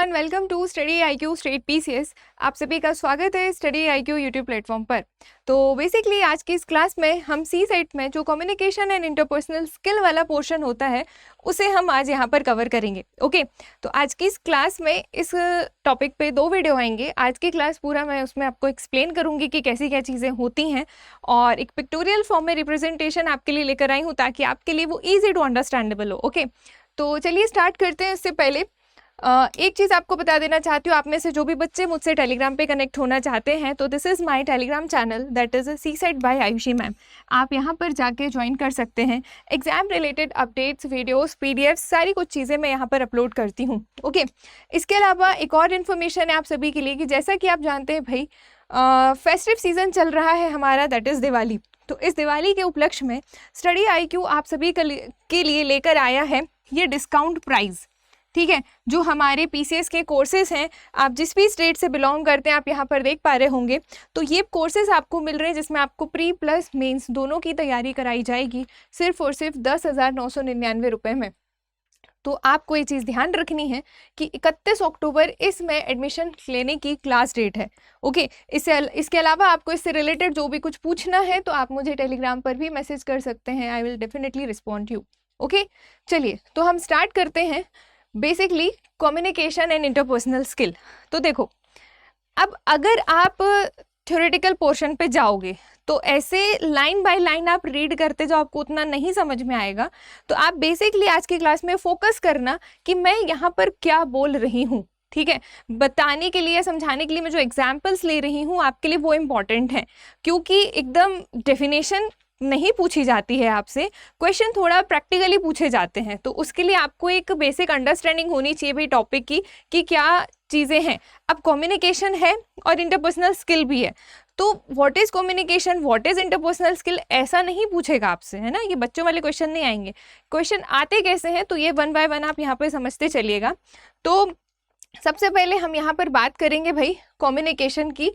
Everyone, welcome to study IQ state PCS. आप सभी का स्वागत है स्टडी आईक्यू यूट्यूब प्लेटफॉर्म पर। तो बेसिकली आज की इस क्लास में हम सी सेट में जो कम्युनिकेशन एंड इंटरपर्सनल स्किल वाला पोर्शन होता है उसे हम आज यहाँ पर कवर करेंगे। ओके, तो आज की इस क्लास में इस टॉपिक पे 2 वीडियो आएंगे। आज की क्लास पूरा मैं उसमें आपको एक्सप्लेन करूँगी कि कैसी क्या चीज़ें होती हैं और एक पिक्टोरियल फॉर्म में रिप्रेजेंटेशन आपके लिए लेकर आई हूँ ताकि आपके लिए वो ईजी टू अंडरस्टैंडेबल हो। ओके, तो चलिए स्टार्ट करते हैं। इससे पहले एक चीज़ आपको बता देना चाहती हूँ, आप में से जो भी बच्चे मुझसे टेलीग्राम पे कनेक्ट होना चाहते हैं तो this is my Telegram channel, that is CSAT by Ayushi ma'am. आप यहाँ पर जाके ज्वाइन कर सकते हैं। Exam related updates, videos, PDF सारी कुछ चीज़ें मैं यहाँ पर अपलोड करती हूँ। ओके, इसके अलावा एक और इन्फॉर्मेशन है आप सभी के लिए कि जैसा कि आप जानते हैं भाई फेस्टिव सीज़न चल रहा है हमारा, दैट इज़ दिवाली। तो इस दिवाली के उपलक्ष्य में स्टडी आईक्यू आप सभी के लिए लेकर आया है ये डिस्काउंट प्राइज़। ठीक है, जो हमारे पीसीएस के कोर्सेज हैं, आप जिस भी स्टेट से बिलोंग करते हैं आप यहाँ पर देख पा रहे होंगे। तो ये कोर्सेज आपको मिल रहे हैं जिसमें आपको प्री प्लस मेंस दोनों की तैयारी कराई जाएगी सिर्फ और सिर्फ 10,999 रुपये में। तो आपको ये चीज़ ध्यान रखनी है कि 31 अक्टूबर इसमें एडमिशन लेने की क्लास डेट है। ओके, इसके अलावा आपको इससे रिलेटेड जो भी कुछ पूछना है तो आप मुझे टेलीग्राम पर भी मैसेज कर सकते हैं। I will definitely respond you. Okay, चलिए तो हम स्टार्ट करते हैं। Basically communication and interpersonal skill. तो देखो, अब अगर आप थ्योरेटिकल पोर्शन पे जाओगे तो ऐसे लाइन बाय लाइन आप रीड करते जाओ, आपको उतना नहीं समझ में आएगा। तो आप बेसिकली आज की क्लास में फोकस करना कि मैं यहाँ पर क्या बोल रही हूँ। ठीक है, बताने के लिए, समझाने के लिए मैं जो एग्जाम्पल्स ले रही हूँ आपके लिए वो इम्पॉर्टेंट है, क्योंकि एकदम डेफिनेशन नहीं पूछी जाती है आपसे, क्वेश्चन थोड़ा प्रैक्टिकली पूछे जाते हैं। तो उसके लिए आपको एक बेसिक अंडरस्टैंडिंग होनी चाहिए भाई टॉपिक की कि क्या चीज़ें हैं। अब कम्युनिकेशन है और इंटरपर्सनल स्किल भी है, तो what is communication, what is interpersonal skill ऐसा नहीं पूछेगा आपसे, है ना। ये बच्चों वाले क्वेश्चन नहीं आएंगे। क्वेश्चन आते कैसे हैं तो ये 1 बाय 1 आप यहाँ पर समझते चलिएगा। तो सबसे पहले हम यहाँ पर बात करेंगे भाई कम्युनिकेशन की,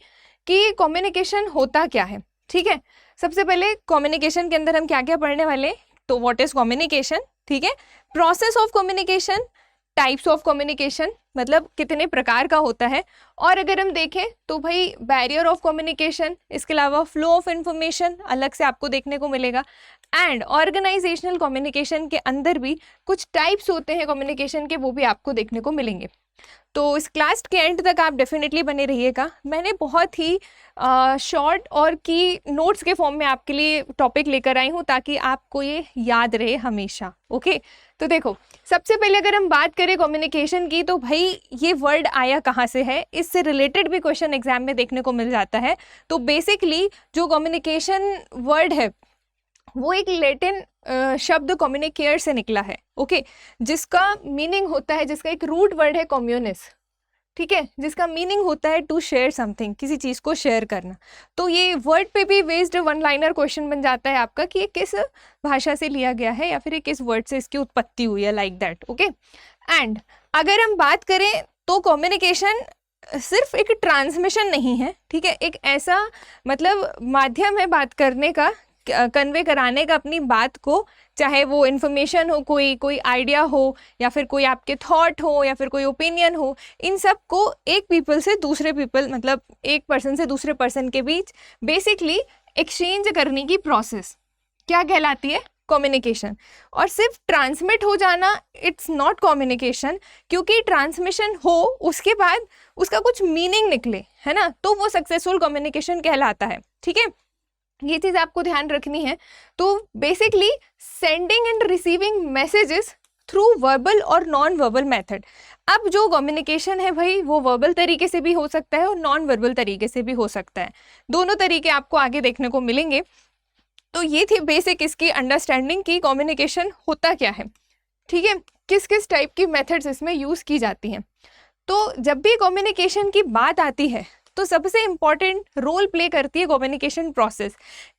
कि कम्युनिकेशन होता क्या है। ठीक है, सबसे पहले कम्युनिकेशन के अंदर हम क्या क्या पढ़ने वाले, तो व्हाट इज कम्युनिकेशन। ठीक है, process of communication, types of communication मतलब कितने प्रकार का होता है, और अगर हम देखें तो भाई बैरियर ऑफ कम्युनिकेशन, इसके अलावा फ्लो ऑफ इंफॉर्मेशन अलग से आपको देखने को मिलेगा। एंड ऑर्गेनाइजेशनल कम्युनिकेशन के अंदर भी कुछ टाइप्स होते हैं कम्युनिकेशन के, वो भी आपको देखने को मिलेंगे। तो इस क्लास के एंड तक आप डेफिनेटली बने रहिएगा। मैंने बहुत ही शॉर्ट और की नोट्स के फॉर्म में आपके लिए टॉपिक लेकर आई हूँ ताकि आपको ये याद रहे हमेशा। ओके, तो देखो, सबसे पहले अगर हम बात करें कम्युनिकेशन की तो भाई ये वर्ड आया कहाँ से है, इससे रिलेटेड भी क्वेश्चन एग्जाम में देखने को मिल जाता है। तो बेसिकली जो कम्युनिकेशन वर्ड है वो एक लैटिन शब्द कम्युनिकेयर से निकला है। ओके, जिसका मीनिंग होता है, जिसका एक रूट वर्ड है कम्युनिस। ठीक है, जिसका मीनिंग होता है टू शेयर समथिंग, किसी चीज़ को शेयर करना। तो ये वर्ड पे भी बेस्ड 1 लाइनर क्वेश्चन बन जाता है आपका कि ये किस भाषा से लिया गया है या फिर ये किस वर्ड से इसकी उत्पत्ति हुई है, लाइक दैट। ओके, एंड अगर हम बात करें तो कम्युनिकेशन सिर्फ एक ट्रांसमिशन नहीं है। ठीक है, एक ऐसा मतलब माध्यम है बात करने का, कन्वे कराने का अपनी बात को, चाहे वो इन्फॉर्मेशन हो, कोई आइडिया हो, या फिर कोई आपके थॉट हो, या फिर कोई ओपिनियन हो। इन सब को एक पीपल से दूसरे पीपल, मतलब एक पर्सन से दूसरे पर्सन के बीच बेसिकली एक्सचेंज करने की प्रोसेस क्या कहलाती है, कम्युनिकेशन। और सिर्फ ट्रांसमिट हो जाना इट्स नॉट कम्युनिकेशन, क्योंकि ट्रांसमिशन हो उसके बाद उसका कुछ मीनिंग निकले, है ना, तो वो सक्सेसफुल कम्युनिकेशन कहलाता है। ठीक है, ये चीज़ आपको ध्यान रखनी है। तो basically sending end receiving messages through verbal और नॉन वर्बल मेथड। अब जो कम्युनिकेशन है भाई वो वर्बल तरीके से भी हो सकता है और नॉन वर्बल तरीके से भी हो सकता है, दोनों तरीके आपको आगे देखने को मिलेंगे। तो ये थी बेसिक इसकी अंडरस्टैंडिंग की कम्युनिकेशन होता क्या है। ठीक है, किस किस टाइप की मेथड्स इसमें यूज़ की जाती हैं। तो जब भी कम्युनिकेशन की बात आती है तो सबसे इंपॉर्टेंट रोल प्ले करती है कम्युनिकेशन प्रोसेस।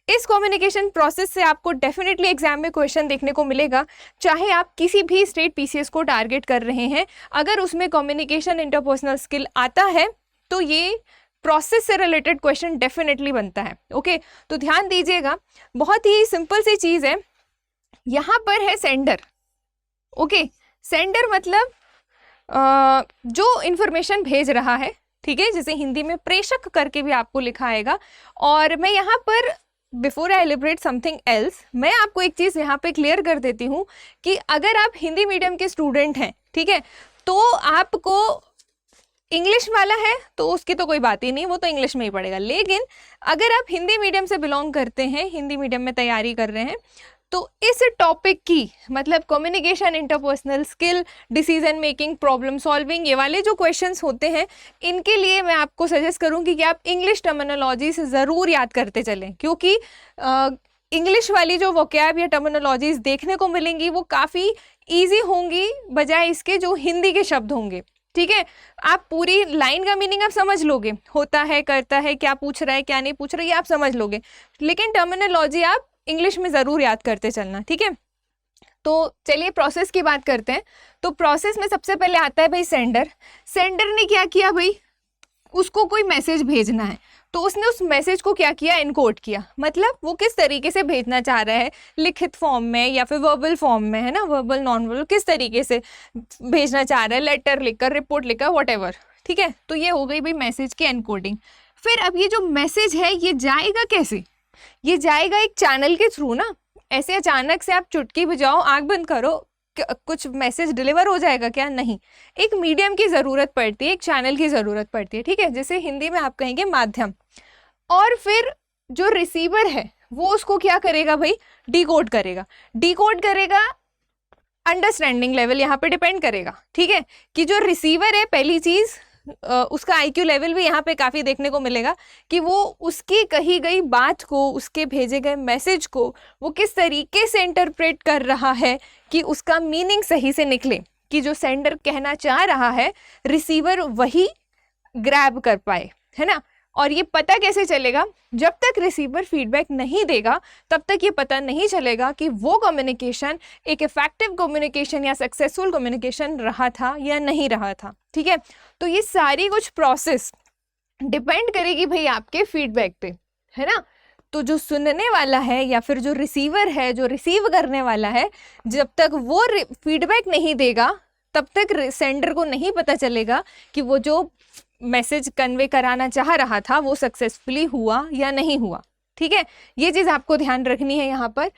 इस कम्युनिकेशन प्रोसेस से आपको डेफिनेटली एग्जाम में क्वेश्चन देखने को मिलेगा, चाहे आप किसी भी स्टेट पीसीएस को टारगेट कर रहे हैं। अगर उसमें कम्युनिकेशन इंटरपर्सनल स्किल आता है तो ये प्रोसेस से रिलेटेड क्वेश्चन डेफिनेटली बनता है। ओके, तो ध्यान दीजिएगा, बहुत ही सिंपल सी चीज़ है। यहाँ पर है सेंडर। ओके, सेंडर मतलब जो इन्फॉर्मेशन भेज रहा है, ठीक है, जिसे हिंदी में प्रेषक करके भी आपको लिखा आएगा। और मैं यहाँ पर बिफोर आई एलिब्रेट समथिंग एल्स, मैं आपको एक चीज़ यहाँ पे क्लियर कर देती हूँ कि अगर आप हिंदी मीडियम के स्टूडेंट हैं, ठीक है, तो आपको इंग्लिश वाला है तो उसकी तो कोई बात ही नहीं, वो तो इंग्लिश में ही पढ़ेगा। लेकिन अगर आप हिंदी मीडियम से बिलोंग करते हैं, हिंदी मीडियम में तैयारी कर रहे हैं, तो इस टॉपिक की मतलब communication, interpersonal skill, decision making, problem solving, ये वाले जो क्वेश्चंस होते हैं, इनके लिए मैं आपको सजेस्ट करूंगी कि आप इंग्लिश टर्मिनोलॉजी से ज़रूर याद करते चलें, क्योंकि इंग्लिश वाली जो वोकैब या टर्मिनोलॉजीज देखने को मिलेंगी वो काफ़ी ईजी होंगी बजाय इसके जो हिंदी के शब्द होंगे, ठीक है। आप पूरी लाइन का मीनिंग आप समझ लोगे, होता है, करता है, क्या पूछ रहा है, क्या नहीं पूछ रहा है, ये आप समझ लोगे, लेकिन टर्मिनोलॉजी आप इंग्लिश में ज़रूर याद करते चलना, ठीक है। तो चलिए प्रोसेस की बात करते हैं। तो प्रोसेस में सबसे पहले आता है भाई सेंडर। सेंडर ने क्या किया भाई, उसको कोई मैसेज भेजना है, तो उसने उस मैसेज को क्या किया, एनकोड किया। मतलब वो किस तरीके से भेजना चाह रहा है, लिखित फॉर्म में या फिर वर्बल फॉर्म में, है ना, वर्बल नॉन वर्बल, किस तरीके से भेजना चाह रहा है, लेटर लिखकर, रिपोर्ट लिखकर, व्हाटएवर, ठीक है। तो ये हो गई भाई मैसेज की एनकोडिंग। फिर अब ये जो मैसेज है ये जाएगा कैसे, ये जाएगा एक चैनल के थ्रू ना। ऐसे अचानक से आप चुटकी बजाओ, आंख बंद करो, कुछ मैसेज डिलीवर हो जाएगा क्या, नहीं। एक मीडियम की ज़रूरत पड़ती है, एक चैनल की ज़रूरत पड़ती है, ठीक है, जैसे हिंदी में आप कहेंगे माध्यम। और फिर जो रिसीवर है वो उसको क्या करेगा भाई, डिकोड करेगा। डिकोड करेगा, अंडरस्टैंडिंग लेवल यहाँ पे डिपेंड करेगा, ठीक है, कि जो रिसीवर है, पहली चीज़ उसका आईक्यू लेवल भी यहाँ पे काफ़ी देखने को मिलेगा कि वो उसकी कही गई बात को, उसके भेजे गए मैसेज को वो किस तरीके से इंटरप्रेट कर रहा है कि उसका मीनिंग सही से निकले, कि जो सेंडर कहना चाह रहा है रिसीवर वही ग्रैब कर पाए, है ना। और ये पता कैसे चलेगा, जब तक रिसीवर फीडबैक नहीं देगा तब तक ये पता नहीं चलेगा कि वो कम्युनिकेशन एक इफेक्टिव कम्युनिकेशन या सक्सेसफुल कम्युनिकेशन रहा था या नहीं रहा था, ठीक है। तो ये सारी कुछ प्रोसेस डिपेंड करेगी भाई आपके फीडबैक पे, है ना। तो जो सुनने वाला है या फिर जो रिसीवर है, जो रिसीव करने वाला है, जब तक वो फीडबैक नहीं देगा तब तक सेंडर को नहीं पता चलेगा कि वो जो मैसेज कन्वे कराना चाह रहा था वो सक्सेसफुली हुआ या नहीं हुआ, ठीक है। ये चीज़ आपको ध्यान रखनी है यहाँ पर।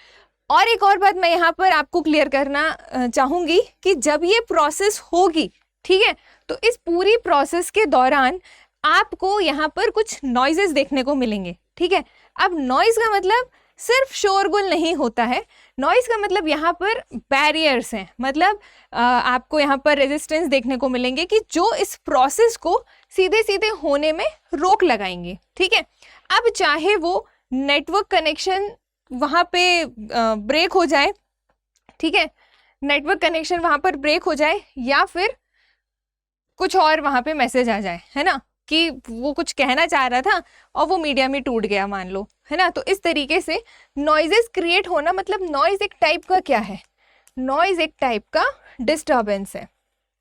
और एक और बात मैं यहाँ पर आपको क्लियर करना चाहूँगी कि जब ये प्रोसेस होगी, ठीक है, तो इस पूरी प्रोसेस के दौरान आपको यहाँ पर कुछ नॉइजेस देखने को मिलेंगे, ठीक है। अब नॉइज़ का मतलब सिर्फ शोरगुल नहीं होता है, नॉइज़ का मतलब यहाँ पर बैरियर्स हैं, मतलब आपको यहाँ पर रेजिस्टेंस देखने को मिलेंगे कि जो इस प्रोसेस को सीधे सीधे होने में रोक लगाएंगे, ठीक है। अब चाहे वो नेटवर्क कनेक्शन वहाँ पे ब्रेक हो जाए, ठीक है, नेटवर्क कनेक्शन वहाँ पर ब्रेक हो जाए, या फिर कुछ और वहाँ पे मैसेज आ जाए, है ना, कि वो कुछ कहना चाह रहा था और वो मीडिया में टूट गया मान लो, है ना। तो इस तरीके से नॉइजेस क्रिएट होना, मतलब नॉइज एक टाइप का क्या है, नॉइज एक टाइप का डिस्टर्बेंस है,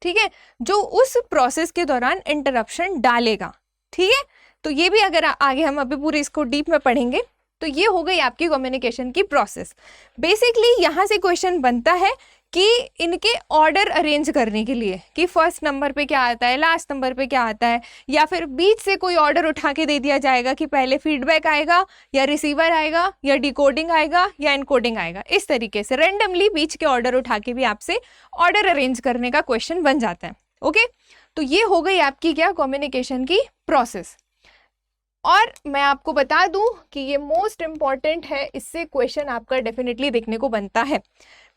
ठीक है, जो उस प्रोसेस के दौरान इंटरप्शन डालेगा, ठीक है। तो ये भी अगर आगे हम अभी पूरे इसको डीप में पढ़ेंगे, तो ये हो गई आपकी कम्युनिकेशन की प्रोसेस। बेसिकली यहाँ से क्वेश्चन बनता है कि इनके ऑर्डर अरेंज करने के लिए, कि फर्स्ट नंबर पे क्या आता है, लास्ट नंबर पे क्या आता है, या फिर बीच से कोई ऑर्डर उठा के दे दिया जाएगा कि पहले फीडबैक आएगा या रिसीवर आएगा या डिकोडिंग आएगा या एनकोडिंग आएगा। इस तरीके से रेंडमली बीच के ऑर्डर उठा के भी आपसे ऑर्डर अरेंज करने का क्वेश्चन बन जाता है, ओके। तो ये हो गई आपकी क्या, कम्युनिकेशन की प्रोसेस। और मैं आपको बता दूं कि ये मोस्ट इम्पॉर्टेंट है, इससे क्वेश्चन आपका डेफिनेटली देखने को बनता है।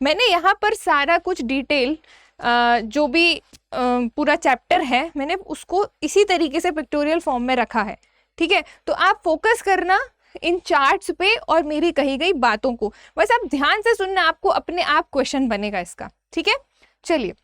मैंने यहाँ पर सारा कुछ डिटेल जो भी पूरा चैप्टर है मैंने उसको इसी तरीके से पिक्टोरियल फॉर्म में रखा है, ठीक है। तो आप फोकस करना इन चार्ट्स पे और मेरी कही गई बातों को, बस आप ध्यान से सुनना, आपको अपने आप क्वेश्चन बनेगा इसका, ठीक है। चलिए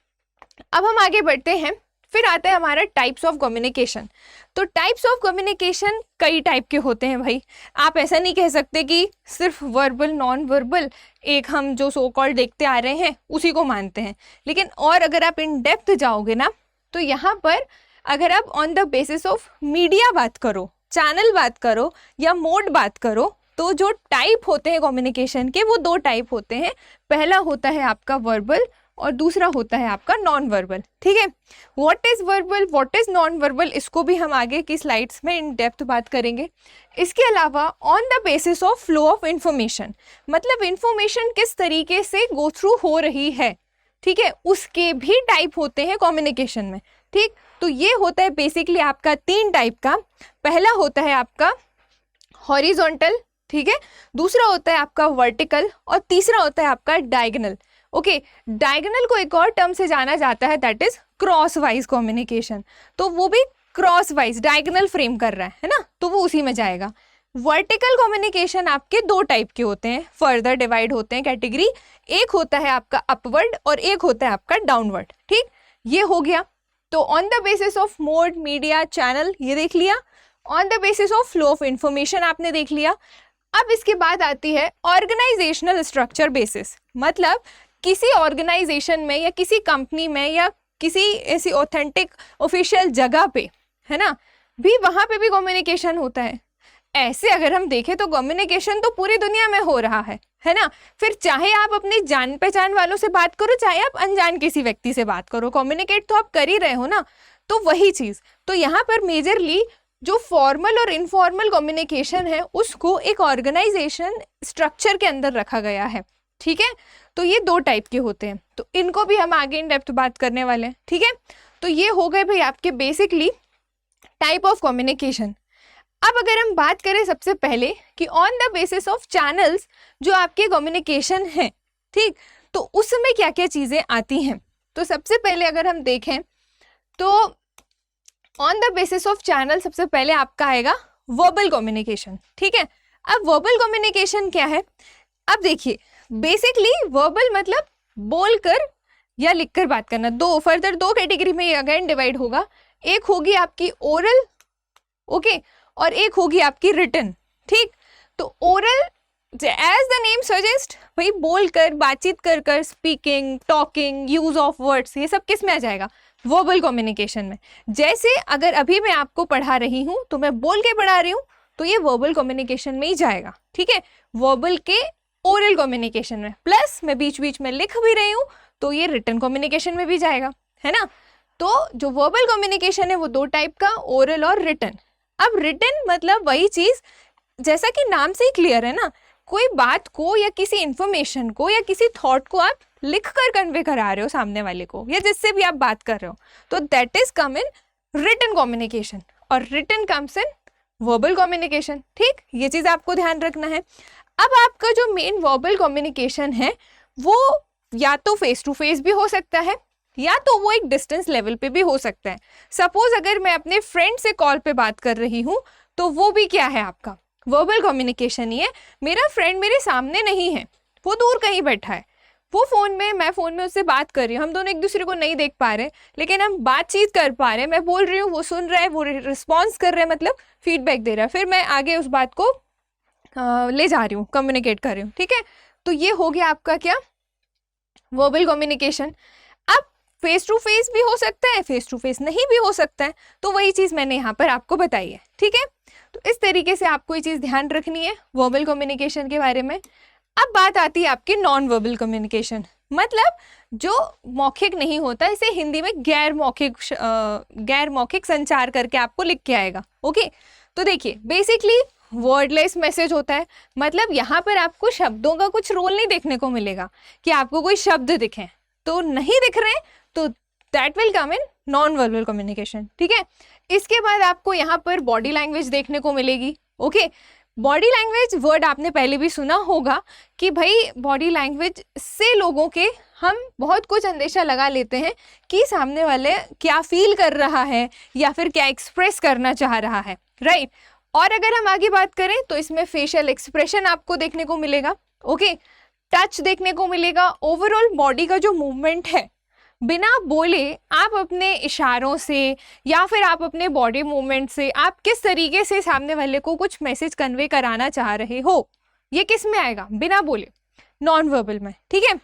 अब हम आगे बढ़ते हैं। फिर आता है हमारा टाइप्स ऑफ कम्युनिकेशन। तो टाइप्स ऑफ कम्युनिकेशन कई टाइप के होते हैं भाई, आप ऐसा नहीं कह सकते कि सिर्फ वर्बल नॉन वर्बल एक हम जो सो कॉल्ड देखते आ रहे हैं उसी को मानते हैं। लेकिन और अगर आप इन डेप्थ जाओगे ना, तो यहाँ पर अगर आप on the basis of media बात करो, चैनल बात करो या मोड बात करो, तो जो टाइप होते हैं कम्युनिकेशन के वो दो टाइप होते हैं। पहला होता है आपका वर्बल और दूसरा होता है आपका नॉन वर्बल। ठीक है, what is verbal, what is non verbal, इसको भी हम आगे की स्लाइड्स में इन डेप्थ बात करेंगे। इसके अलावा on the basis of flow of information, मतलब इंफॉर्मेशन किस तरीके से गो थ्रू हो रही है, ठीक है, उसके भी टाइप होते हैं कम्युनिकेशन में। ठीक, तो ये होता है बेसिकली आपका 3 टाइप का। पहला होता है आपका हॉरिजॉन्टल, ठीक है, दूसरा होता है आपका वर्टिकल और तीसरा होता है आपका डायगोनल। ओके, डायगोनल को एक और टर्म से जाना जाता है, that is cross wise communication. तो वो भी क्रॉस वाइज डायगोनल फ्रेम कर रहा है ना, तो वो उसी में जाएगा। वर्टिकल कम्युनिकेशन आपके 2 टाइप के होते हैं, फर्दर डिवाइड होते हैं कैटेगरी। एक होता है आपका अपवर्ड और एक होता है आपका डाउनवर्ड। ठीक, ये हो गया। तो on the basis of mode, media, channel, ये देख लिया। On the basis of flow of information आपने देख लिया। अब इसके बाद आती है ऑर्गेनाइजेशनल स्ट्रक्चर बेसिस, मतलब किसी ऑर्गेनाइजेशन में या किसी कंपनी में या किसी ऐसी ऑथेंटिक ऑफिशियल जगह पे, है ना, भी वहाँ पे भी कम्युनिकेशन होता है। ऐसे अगर हम देखें तो कम्युनिकेशन तो पूरी दुनिया में हो रहा है ना। फिर चाहे आप अपने जान पहचान वालों से बात करो, चाहे आप अनजान किसी व्यक्ति से बात करो, कम्युनिकेट तो आप कर ही रहे हो ना। तो वही चीज़, तो यहाँ पर मेजरली जो फॉर्मल और इनफॉर्मल कम्युनिकेशन है उसको एक ऑर्गेनाइजेशन स्ट्रक्चर के अंदर रखा गया है। ठीक है, तो ये 2 टाइप के होते हैं, तो इनको भी हम आगे इन डेप्थ बात करने वाले हैं। ठीक है, तो ये हो गए भाई आपके बेसिकली टाइप ऑफ कम्युनिकेशन। अब अगर हम बात करें सबसे पहले कि on the basis of channels जो आपके कम्युनिकेशन है, ठीक, तो उसमें क्या क्या चीज़ें आती हैं। तो सबसे पहले अगर हम देखें तो on the basis of channel सबसे पहले आपका आएगा वर्बल कम्युनिकेशन। ठीक है, अब वर्बल कम्युनिकेशन क्या है, अब देखिए बेसिकली वर्बल मतलब बोलकर या लिखकर बात करना। फर्दर 2 कैटेगरी में अगेन डिवाइड होगा। एक होगी आपकी ओरल, ओके, और एक होगी आपकी रिटन। ठीक, तो oral as the name suggest, भाई बोलकर, बातचीत कर कर, speaking, talking, use of words, ये सब किस में आ जाएगा, वर्बल कम्युनिकेशन में। जैसे अगर अभी मैं आपको पढ़ा रही हूँ तो मैं बोल के पढ़ा रही हूँ, तो ये वर्बल कम्युनिकेशन में ही जाएगा। ठीक है, वर्बल के ओरल कम्युनिकेशन में, प्लस मैं बीच बीच में लिख भी रही हूँ तो ये रिटन कम्युनिकेशन में भी जाएगा, है ना। तो जो वर्बल कम्युनिकेशन है वो 2 टाइप का, ओरल और रिटन। अब रिटन मतलब वही चीज़, जैसा कि नाम से ही क्लियर है ना, कोई बात को या किसी इंफॉर्मेशन को या किसी थॉट को आप लिख कर कन्वे करा रहे हो सामने वाले को या जिससे भी आप बात कर रहे हो, तो that is come in written communication और written comes in verbal communication. ठीक, ये चीज़ आपको ध्यान रखना है। अब आपका जो मेन वर्बल कम्युनिकेशन है वो या तो फेस टू फेस भी हो सकता है या तो वो एक डिस्टेंस लेवल पे भी हो सकता है। सपोज अगर मैं अपने फ्रेंड से कॉल पे बात कर रही हूँ तो वो भी क्या है, आपका वर्बल कम्युनिकेशन ही है। मेरा फ्रेंड मेरे सामने नहीं है, वो दूर कहीं बैठा है, वो फ़ोन में, मैं फ़ोन में उससे बात कर रही हूँ, हम दोनों एक दूसरे को नहीं देख पा रहे लेकिन हम बातचीत कर पा रहे हैं। मैं बोल रही हूँ, वो सुन रहा है, वो रिस्पॉन्स कर रहा है, मतलब फीडबैक दे रहा है, फिर मैं आगे उस बात को ले जा रही हूँ, कम्युनिकेट कर रही हूँ। ठीक है, तो ये हो गया आपका क्या, वर्बल कम्युनिकेशन। अब फेस टू फेस भी हो सकता है, फेस टू फेस नहीं भी हो सकता है, तो वही चीज़ मैंने यहाँ पर आपको बताई है। ठीक है, तो इस तरीके से आपको ये चीज़ ध्यान रखनी है वर्बल कम्युनिकेशन के बारे में। अब बात आती है आपके नॉन वर्बल कम्युनिकेशन, मतलब जो मौखिक नहीं होता, इसे हिंदी में गैर मौखिक संचार करके आपको लिख के आएगा। ओके, तो देखिए बेसिकली वर्डलेस मैसेज होता है, मतलब यहाँ पर आपको शब्दों का कुछ रोल नहीं देखने को मिलेगा कि आपको कोई शब्द दिखें, तो नहीं दिख रहे हैं तो that will come in non verbal communication. ठीक है, इसके बाद आपको यहाँ पर बॉडी लैंग्वेज देखने को मिलेगी। ओके, बॉडी लैंग्वेज वर्ड आपने पहले भी सुना होगा कि भाई बॉडी लैंग्वेज से लोगों के हम बहुत कुछ अंदेशा लगा लेते हैं कि सामने वाले क्या फील कर रहा है या फिर क्या एक्सप्रेस करना चाह रहा है, राइट। और अगर हम आगे बात करें तो इसमें फेशियल एक्सप्रेशन आपको देखने को मिलेगा, ओके, टच देखने को मिलेगा, ओवरऑल बॉडी का जो मूवमेंट है, बिना बोले आप अपने इशारों से या फिर आप अपने बॉडी मूवमेंट से आप किस तरीके से सामने वाले को कुछ मैसेज कन्वे कराना चाह रहे हो, ये किस में आएगा, बिना बोले, नॉन वर्बल में। ठीक है,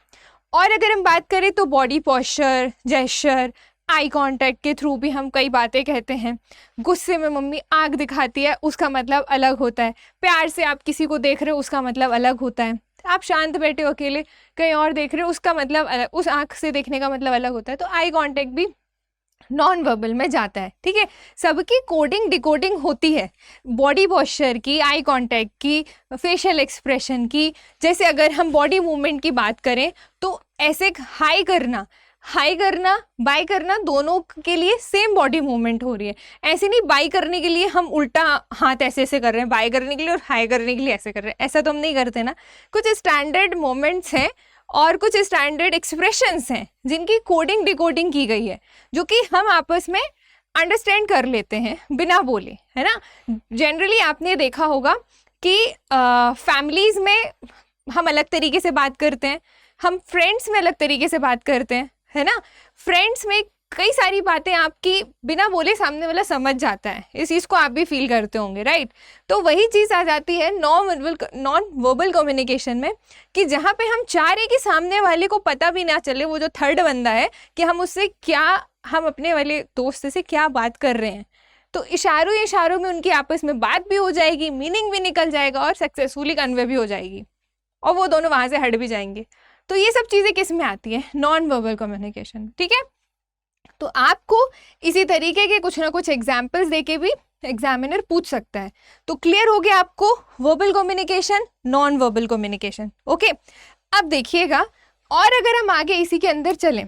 और अगर हम बात करें तो body posture, gesture, eye contact के थ्रू भी हम कई बातें कहते हैं। गुस्से में मम्मी आंख दिखाती है, उसका मतलब अलग होता है। प्यार से आप किसी को देख रहे हो, उसका मतलब अलग होता है। आप शांत बैठे हो अकेले कहीं और देख रहे हो, उसका मतलब अलग, उस आँख से देखने का मतलब अलग होता है। तो आई कॉन्टैक्ट भी नॉन वर्बल में जाता है, ठीक है। सबकी कोडिंग डिकोडिंग होती है, बॉडी पोस्चर की, आई कांटेक्ट की, फेशियल एक्सप्रेशन की। जैसे अगर हम बॉडी मूवमेंट की बात करें तो ऐसे हाई करना बाय करना दोनों के लिए सेम बॉडी मूवमेंट हो रही है। ऐसे नहीं बाय करने के लिए हम उल्टा हाथ ऐसे ऐसे कर रहे हैं, बाय करने के लिए और हाई करने के लिए ऐसे कर रहे हैं, ऐसा तो हम नहीं करते ना। कुछ स्टैंडर्ड मोमेंट्स हैं और कुछ स्टैंडर्ड एक्सप्रेशंस हैं जिनकी कोडिंग डिकोडिंग की गई है, जो कि हम आपस में अंडरस्टैंड कर लेते हैं बिना बोले, है ना। जनरली आपने देखा होगा कि फैमिलीज़ में हम अलग तरीके से बात करते हैं, हम फ्रेंड्स में अलग तरीके से बात करते हैं, है ना। फ्रेंड्स में कई सारी बातें आपकी बिना बोले सामने वाला समझ जाता है, इस चीज़ को आप भी फील करते होंगे, राइट। तो वही चीज़ आ जाती है नॉन वर्बल कम्युनिकेशन में, कि जहाँ पे हम चाह रहे कि सामने वाले को पता भी ना चले, वो जो थर्ड बंदा है, कि हम अपने वाले दोस्त से क्या बात कर रहे हैं। तो इशारों में उनकी आपस में बात भी हो जाएगी, मीनिंग भी निकल जाएगा और सक्सेसफुली कन्वे भी हो जाएगी, और वो दोनों वहाँ से हट भी जाएंगे। तो ये सब चीज़ें किस में आती है? नॉन वर्बल कम्युनिकेशन, ठीक है। तो आपको इसी तरीके के कुछ ना कुछ एग्जाम्पल्स देके भी एग्जामिनर पूछ सकता है। तो क्लियर हो गया आपको verbal communication, non verbal communication, okay. अब देखिएगा, और अगर हम आगे इसी के अंदर चलें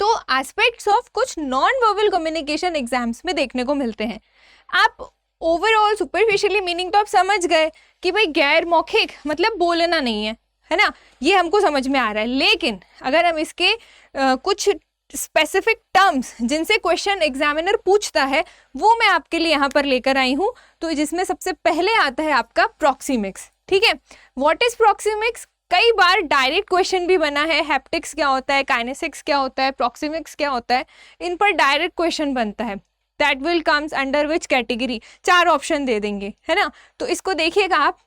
तो एस्पेक्ट्स ऑफ कुछ नॉन वर्बल कम्युनिकेशन एग्जाम्स में देखने को मिलते हैं। आप ओवरऑल सुपरफिशियली मीनिंग तो आप समझ गए कि भाई गैर मौखिक मतलब बोलना नहीं है ना, ये हमको समझ में आ रहा है। लेकिन अगर हम इसके कुछ स्पेसिफिक टर्म्स जिनसे क्वेश्चन एग्जामिनर पूछता है, वो मैं आपके लिए यहाँ पर लेकर आई हूँ। तो जिसमें सबसे पहले आता है आपका प्रॉक्सिमिक्स, ठीक है। What is proxemics? कई बार डायरेक्ट क्वेश्चन भी बना है, हैप्टिक्स क्या होता है, काइनेसिक्स क्या होता है, प्रॉक्सिमिक्स क्या होता है, इन पर डायरेक्ट क्वेश्चन बनता है। That will comes under which category? 4 option दे देंगे, है ना। तो इसको देखिएगा आप,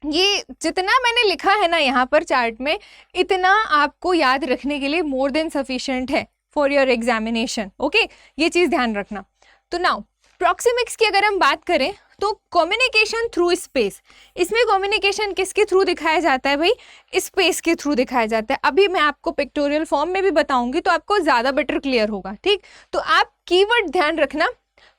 ये जितना मैंने लिखा है ना यहाँ पर चार्ट में, इतना आपको याद रखने के लिए मोर देन सफिशिएंट है फॉर योर एग्जामिनेशन, ओके। ये चीज़ ध्यान रखना। तो नाउ प्रॉक्सिमिक्स की अगर हम बात करें तो कम्युनिकेशन थ्रू स्पेस। इसमें कम्युनिकेशन किसके थ्रू दिखाया जाता है भाई? स्पेस के थ्रू दिखाया जाता है। अभी मैं आपको पिक्टोरियल फॉर्म में भी बताऊंगी तो आपको ज़्यादा बेटर क्लियर होगा, ठीक। तो आप कीवर्ड ध्यान रखना,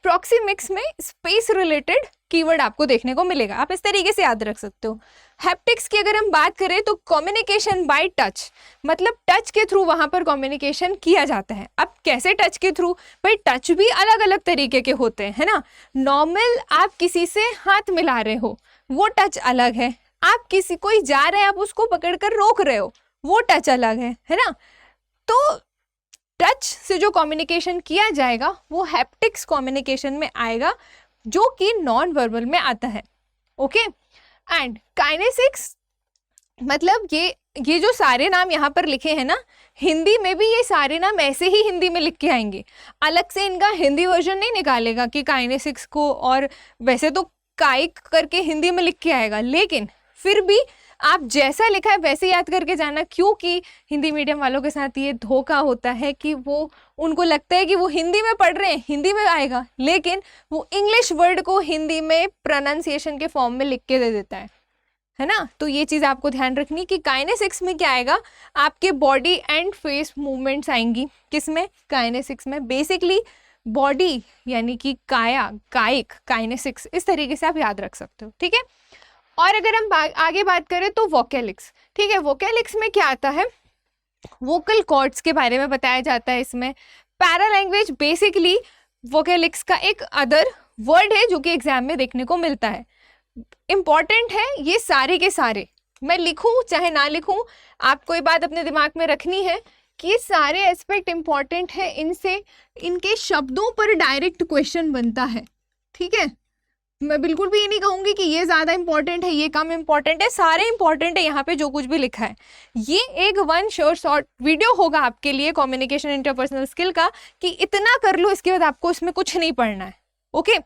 प्रॉक्सिमिक्स में स्पेस रिलेटेड कीवर्ड आपको देखने को मिलेगा, आप इस तरीके से याद रख सकते हो। हैप्टिक्स की अगर हम बात करें तो कम्युनिकेशन बाय टच, मतलब टच के थ्रू वहां पर कम्युनिकेशन किया जाता है। अब कैसे टच के थ्रू? भाई टच भी अलग अलग तरीके के होते हैं, है ना। नॉर्मल आप किसी से हाथ मिला रहे हो, वो टच अलग है। आप कोई जा रहे हैं, आप उसको पकड़कर रोक रहे हो, वो टच अलग है ना। तो टच से जो कम्युनिकेशन किया जाएगा वो हैप्टिक्स कम्युनिकेशन में आएगा, जो कि नॉन वर्बल में आता है, ओके। एंड काइनेसिक्स, मतलब ये जो सारे नाम यहाँ पर लिखे हैं ना, हिंदी में भी ये सारे नाम ऐसे ही हिंदी में लिख के आएंगे, अलग से इनका हिंदी वर्जन नहीं निकालेगा कि काइनेसिक्स को, और वैसे तो काइक करके हिंदी में लिख के आएगा, लेकिन फिर भी आप जैसा लिखा है वैसे याद करके जाना, क्योंकि हिंदी मीडियम वालों के साथ ये धोखा होता है कि वो उनको लगता है कि वो हिंदी में पढ़ रहे हैं, हिंदी में आएगा, लेकिन वो इंग्लिश वर्ड को हिंदी में प्रोनाउंसिएशन के फॉर्म में लिख के दे देता है ना। तो ये चीज़ आपको ध्यान रखनी कि काइनेसिक्स में क्या आएगा, आपके बॉडी एंड फेस मूवमेंट्स आएंगी। किसमें? काइनेसिक्स में। बेसिकली बॉडी यानी कि काइक, काइनेसिक्स, इस तरीके से आप याद रख सकते हो, ठीक है। और अगर हम आगे बात करें तो वोकैलिक्स, ठीक है। वोकैलिक्स में क्या आता है? वोकल कॉर्ड्स के बारे में बताया जाता है इसमें। पैरा लैंग्वेज बेसिकली वोकैलिक्स का एक अदर वर्ड है जो कि एग्जाम में देखने को मिलता है। इम्पॉर्टेंट है ये सारे के सारे, मैं लिखूं चाहे ना लिखूं, आपको ये बात अपने दिमाग में रखनी है कि ये सारे एस्पेक्ट इम्पॉर्टेंट है, इनके शब्दों पर डायरेक्ट क्वेश्चन बनता है, ठीक है। मैं बिल्कुल भी ये नहीं कहूँगी कि ये ज़्यादा इंपॉर्टेंट है, ये कम इंपॉर्टेंट है, सारे इंपॉर्टेंट है यहाँ पे जो कुछ भी लिखा है। ये एक वन शॉर्ट वीडियो होगा आपके लिए कम्युनिकेशन इंटरपर्सनल स्किल का, कि इतना कर लो, इसके बाद आपको इसमें कुछ नहीं पढ़ना है, ओके।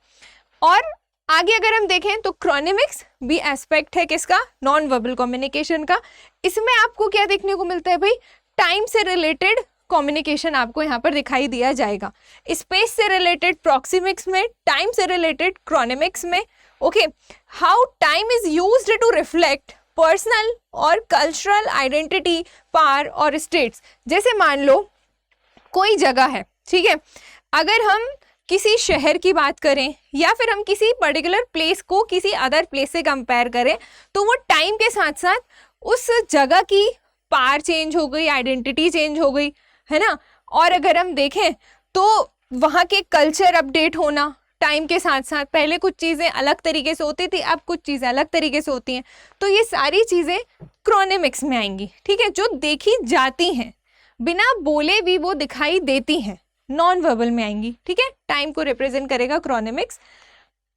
और आगे अगर हम देखें तो क्रोनेमिक्स भी एस्पेक्ट है किसका? नॉन वर्बल कम्युनिकेशन का। इसमें आपको क्या देखने को मिलता है भाई? टाइम से रिलेटेड कम्युनिकेशन आपको यहाँ पर दिखाई दिया जाएगा। स्पेस से रिलेटेड प्रॉक्सिमिक्स में, टाइम से रिलेटेड क्रोनेमिक्स में, okay. How time is used to reflect personal और कल्चरल आइडेंटिटी, पावर और स्टेट्स। जैसे मान लो कोई जगह है, ठीक है, अगर हम किसी शहर की बात करें या फिर हम किसी पर्टिकुलर प्लेस को किसी अदर प्लेस से कंपेयर करें, तो वो टाइम के साथ साथ उस जगह की पावर चेंज हो गई, आइडेंटिटी चेंज हो गई, है ना। और अगर हम देखें तो वहाँ के कल्चर अपडेट होना टाइम के साथ साथ, पहले कुछ चीज़ें अलग तरीके से होती थी, अब कुछ चीज़ें अलग तरीके से होती हैं, तो ये सारी चीज़ें क्रोनेमिक्स में आएंगी, ठीक है, जो देखी जाती हैं, बिना बोले भी वो दिखाई देती हैं, नॉन वर्बल में आएंगी, ठीक है। टाइम को रिप्रेजेंट करेगा क्रोनेमिक्स।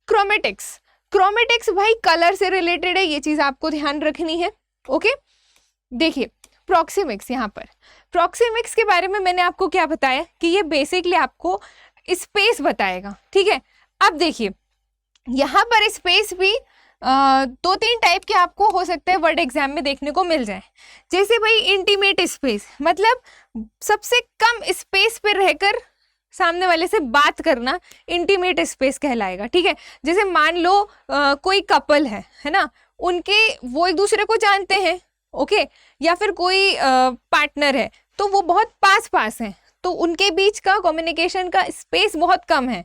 क्रोमेटिक्स, क्रोमेटिक्स भाई कलर से रिलेटेड है, ये चीज़ आपको ध्यान रखनी है, ओके। देखिए प्रॉक्सिमिक्स, यहाँ पर प्रॉक्सिमिक्स के बारे में मैंने आपको क्या बताया कि ये बेसिकली आपको स्पेस बताएगा, ठीक है। अब देखिए यहाँ पर स्पेस भी 2-3 टाइप के आपको हो सकते हैं वर्ड एग्जाम में देखने को मिल जाए। जैसे भाई इंटीमेट स्पेस, मतलब सबसे कम स्पेस पे रहकर सामने वाले से बात करना इंटीमेट स्पेस कहलाएगा, ठीक है। जैसे मान लो कोई कपल है ना, उनके वो एक दूसरे को जानते हैं, ओके, या फिर कोई पार्टनर है तो वो बहुत पास पास हैं, तो उनके बीच का कम्युनिकेशन का स्पेस बहुत कम है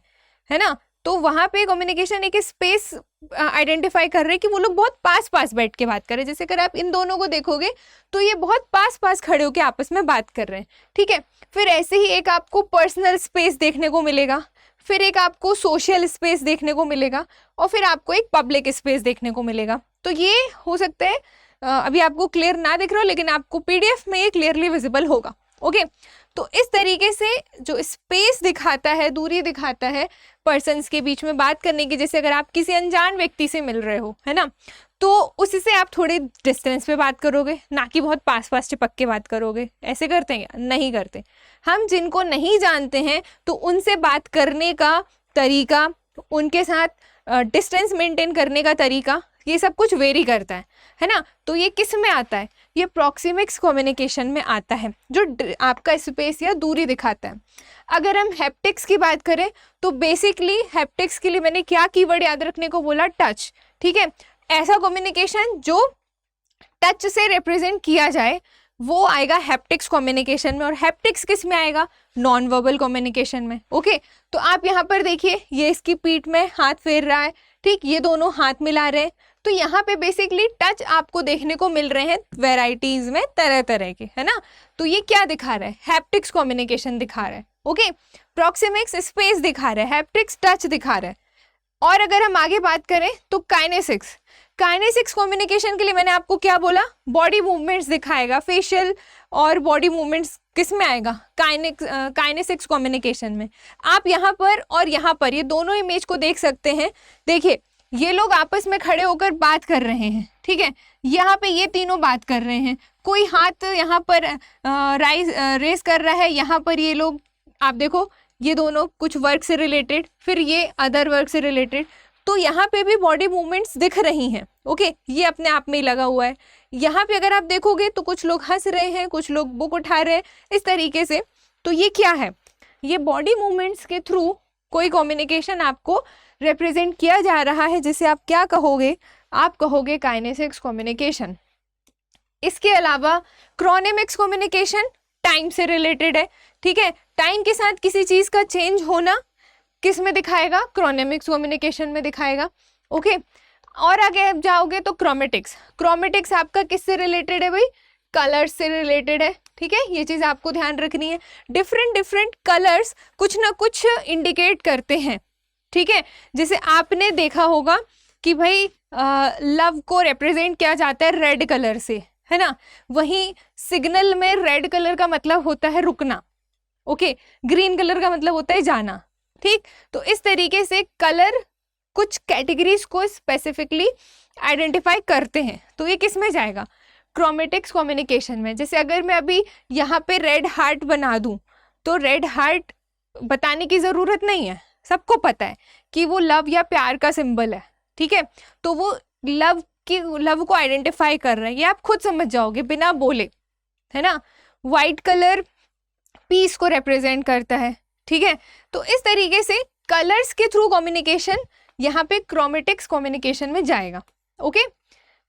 ना, तो वहाँ पे कम्युनिकेशन एक स्पेस आइडेंटिफाई कर रहे हैं कि वो लोग बहुत पास पास बैठ के बात कर रहे हैं। जैसे अगर आप इन दोनों को देखोगे तो ये बहुत पास पास खड़े होकर आपस में बात कर रहे हैं, ठीक है। फिर ऐसे ही एक आपको पर्सनल स्पेस देखने को मिलेगा, फिर एक आपको सोशल स्पेस देखने को मिलेगा, और फिर आपको एक पब्लिक स्पेस देखने को मिलेगा। तो ये हो सकता है अभी आपको क्लियर ना दिख रहा हो, लेकिन आपको पीडीएफ में ये क्लियरली विजिबल होगा, ओके। तो इस तरीके से जो स्पेस दिखाता है, दूरी दिखाता है पर्सन्स के बीच में बात करने की। जैसे अगर आप किसी अनजान व्यक्ति से मिल रहे हो, है ना, तो उससे आप थोड़े डिस्टेंस पे बात करोगे, ना कि बहुत पास पास चिपक के बात करोगे। ऐसे करते हैं क्या? नहीं करते। हम जिनको नहीं जानते हैं तो उनसे बात करने का तरीका, उनके साथ डिस्टेंस मेंटेन करने का तरीका, ये सब कुछ वेरी करता है ना। तो ये किस में आता है? ये प्रॉक्सिमिक्स कम्युनिकेशन में आता है, जो आपका स्पेस या दूरी दिखाता है। अगर हम हैप्टिक्स की बात करें तो बेसिकली हैप्टिक्स के लिए मैंने क्या कीवर्ड याद रखने को बोला? टच, ठीक है। ऐसा कम्युनिकेशन जो टच से रिप्रेजेंट किया जाए वो आएगा हैप्टिक्स कम्युनिकेशन में। और हैप्टिक्स किस में आएगा? नॉन वर्बल कम्युनिकेशन में, ओके। तो आप यहाँ पर देखिए, ये इसकी पीठ में हाथ फेर रहा है, ठीक, ये दोनों हाथ मिला रहे हैं, तो यहाँ पे बेसिकली टच आपको देखने को मिल रहे हैं वेराइटीज में, तरह तरह के, है ना। तो ये क्या दिखा रहा है? हैप्टिक्स कम्युनिकेशन दिखा रहा है, ओके। प्रॉक्सिमिक्स स्पेस दिखा रहा है, हैप्टिक्स टच दिखा रहा है। और अगर हम आगे बात करें तो काइनेसिक्स, काइनेसिक्स कम्युनिकेशन के लिए मैंने आपको क्या बोला? बॉडी मूवमेंट्स दिखाएगा, फेशियल और बॉडी मूवमेंट्स किस में आएगा? काइनेसिक्स कम्युनिकेशन में। आप यहाँ पर और यहाँ पर ये दोनों इमेज को देख सकते हैं। देखिए ये लोग आपस में खड़े होकर बात कर रहे हैं, ठीक है। यहाँ पे ये तीनों बात कर रहे हैं, कोई हाथ यहाँ पर रेस कर रहा है, यहाँ पर ये लोग आप देखो, ये दोनों कुछ वर्क से रिलेटेड, फिर ये अदर वर्क से रिलेटेड। तो यहाँ पे भी बॉडी मूवमेंट्स दिख रही हैं, ओके। ये अपने आप में ही लगा हुआ है। यहाँ पे अगर आप देखोगे तो कुछ लोग हंस रहे हैं, कुछ लोग बुक उठा रहे हैं, इस तरीके से। तो ये क्या है? ये बॉडी मूवमेंट्स के थ्रू कोई कम्युनिकेशन आपको रिप्रेजेंट किया जा रहा है, जिसे आप क्या कहोगे? आप कहोगे काइनेसिक्स कम्युनिकेशन। इसके अलावा क्रोनेमिक्स कम्युनिकेशन टाइम से रिलेटेड है, ठीक है। टाइम के साथ किसी चीज का चेंज होना किस में दिखाएगा? क्रोनेमिक्स कम्युनिकेशन में दिखाएगा, ओके। और आगे आप जाओगे तो क्रोमेटिक्स, क्रोमेटिक्स आपका किससे रिलेटेड है भाई? कलर्स से रिलेटेड है, ठीक है। ये चीज आपको ध्यान रखनी है। डिफरेंट कलर्स कुछ ना कुछ इंडिकेट करते हैं, ठीक है। जैसे आपने देखा होगा कि भाई लव को रिप्रेजेंट किया जाता है रेड कलर से, है ना। वहीं सिग्नल में रेड कलर का मतलब होता है रुकना, ओके। ग्रीन कलर का मतलब होता है जाना, ठीक। तो इस तरीके से कलर कुछ कैटेगरीज को स्पेसिफिकली आइडेंटिफाई करते हैं। तो ये किस में जाएगा? क्रोमेटिक्स कम्युनिकेशन में। जैसे अगर मैं अभी यहाँ पे रेड हार्ट बना दूं तो रेड हार्ट बताने की ज़रूरत नहीं है, सबको पता है कि वो लव या प्यार का सिंबल है, ठीक है। तो वो लव को आइडेंटिफाई कर रहे हैं, ये आप खुद समझ जाओगे बिना बोले, है ना। वाइट कलर पीस को रिप्रेजेंट करता है, ठीक है। तो इस तरीके से कलर्स के थ्रू कम्युनिकेशन यहाँ पे क्रोमेटिक्स कम्युनिकेशन में जाएगा, ओके।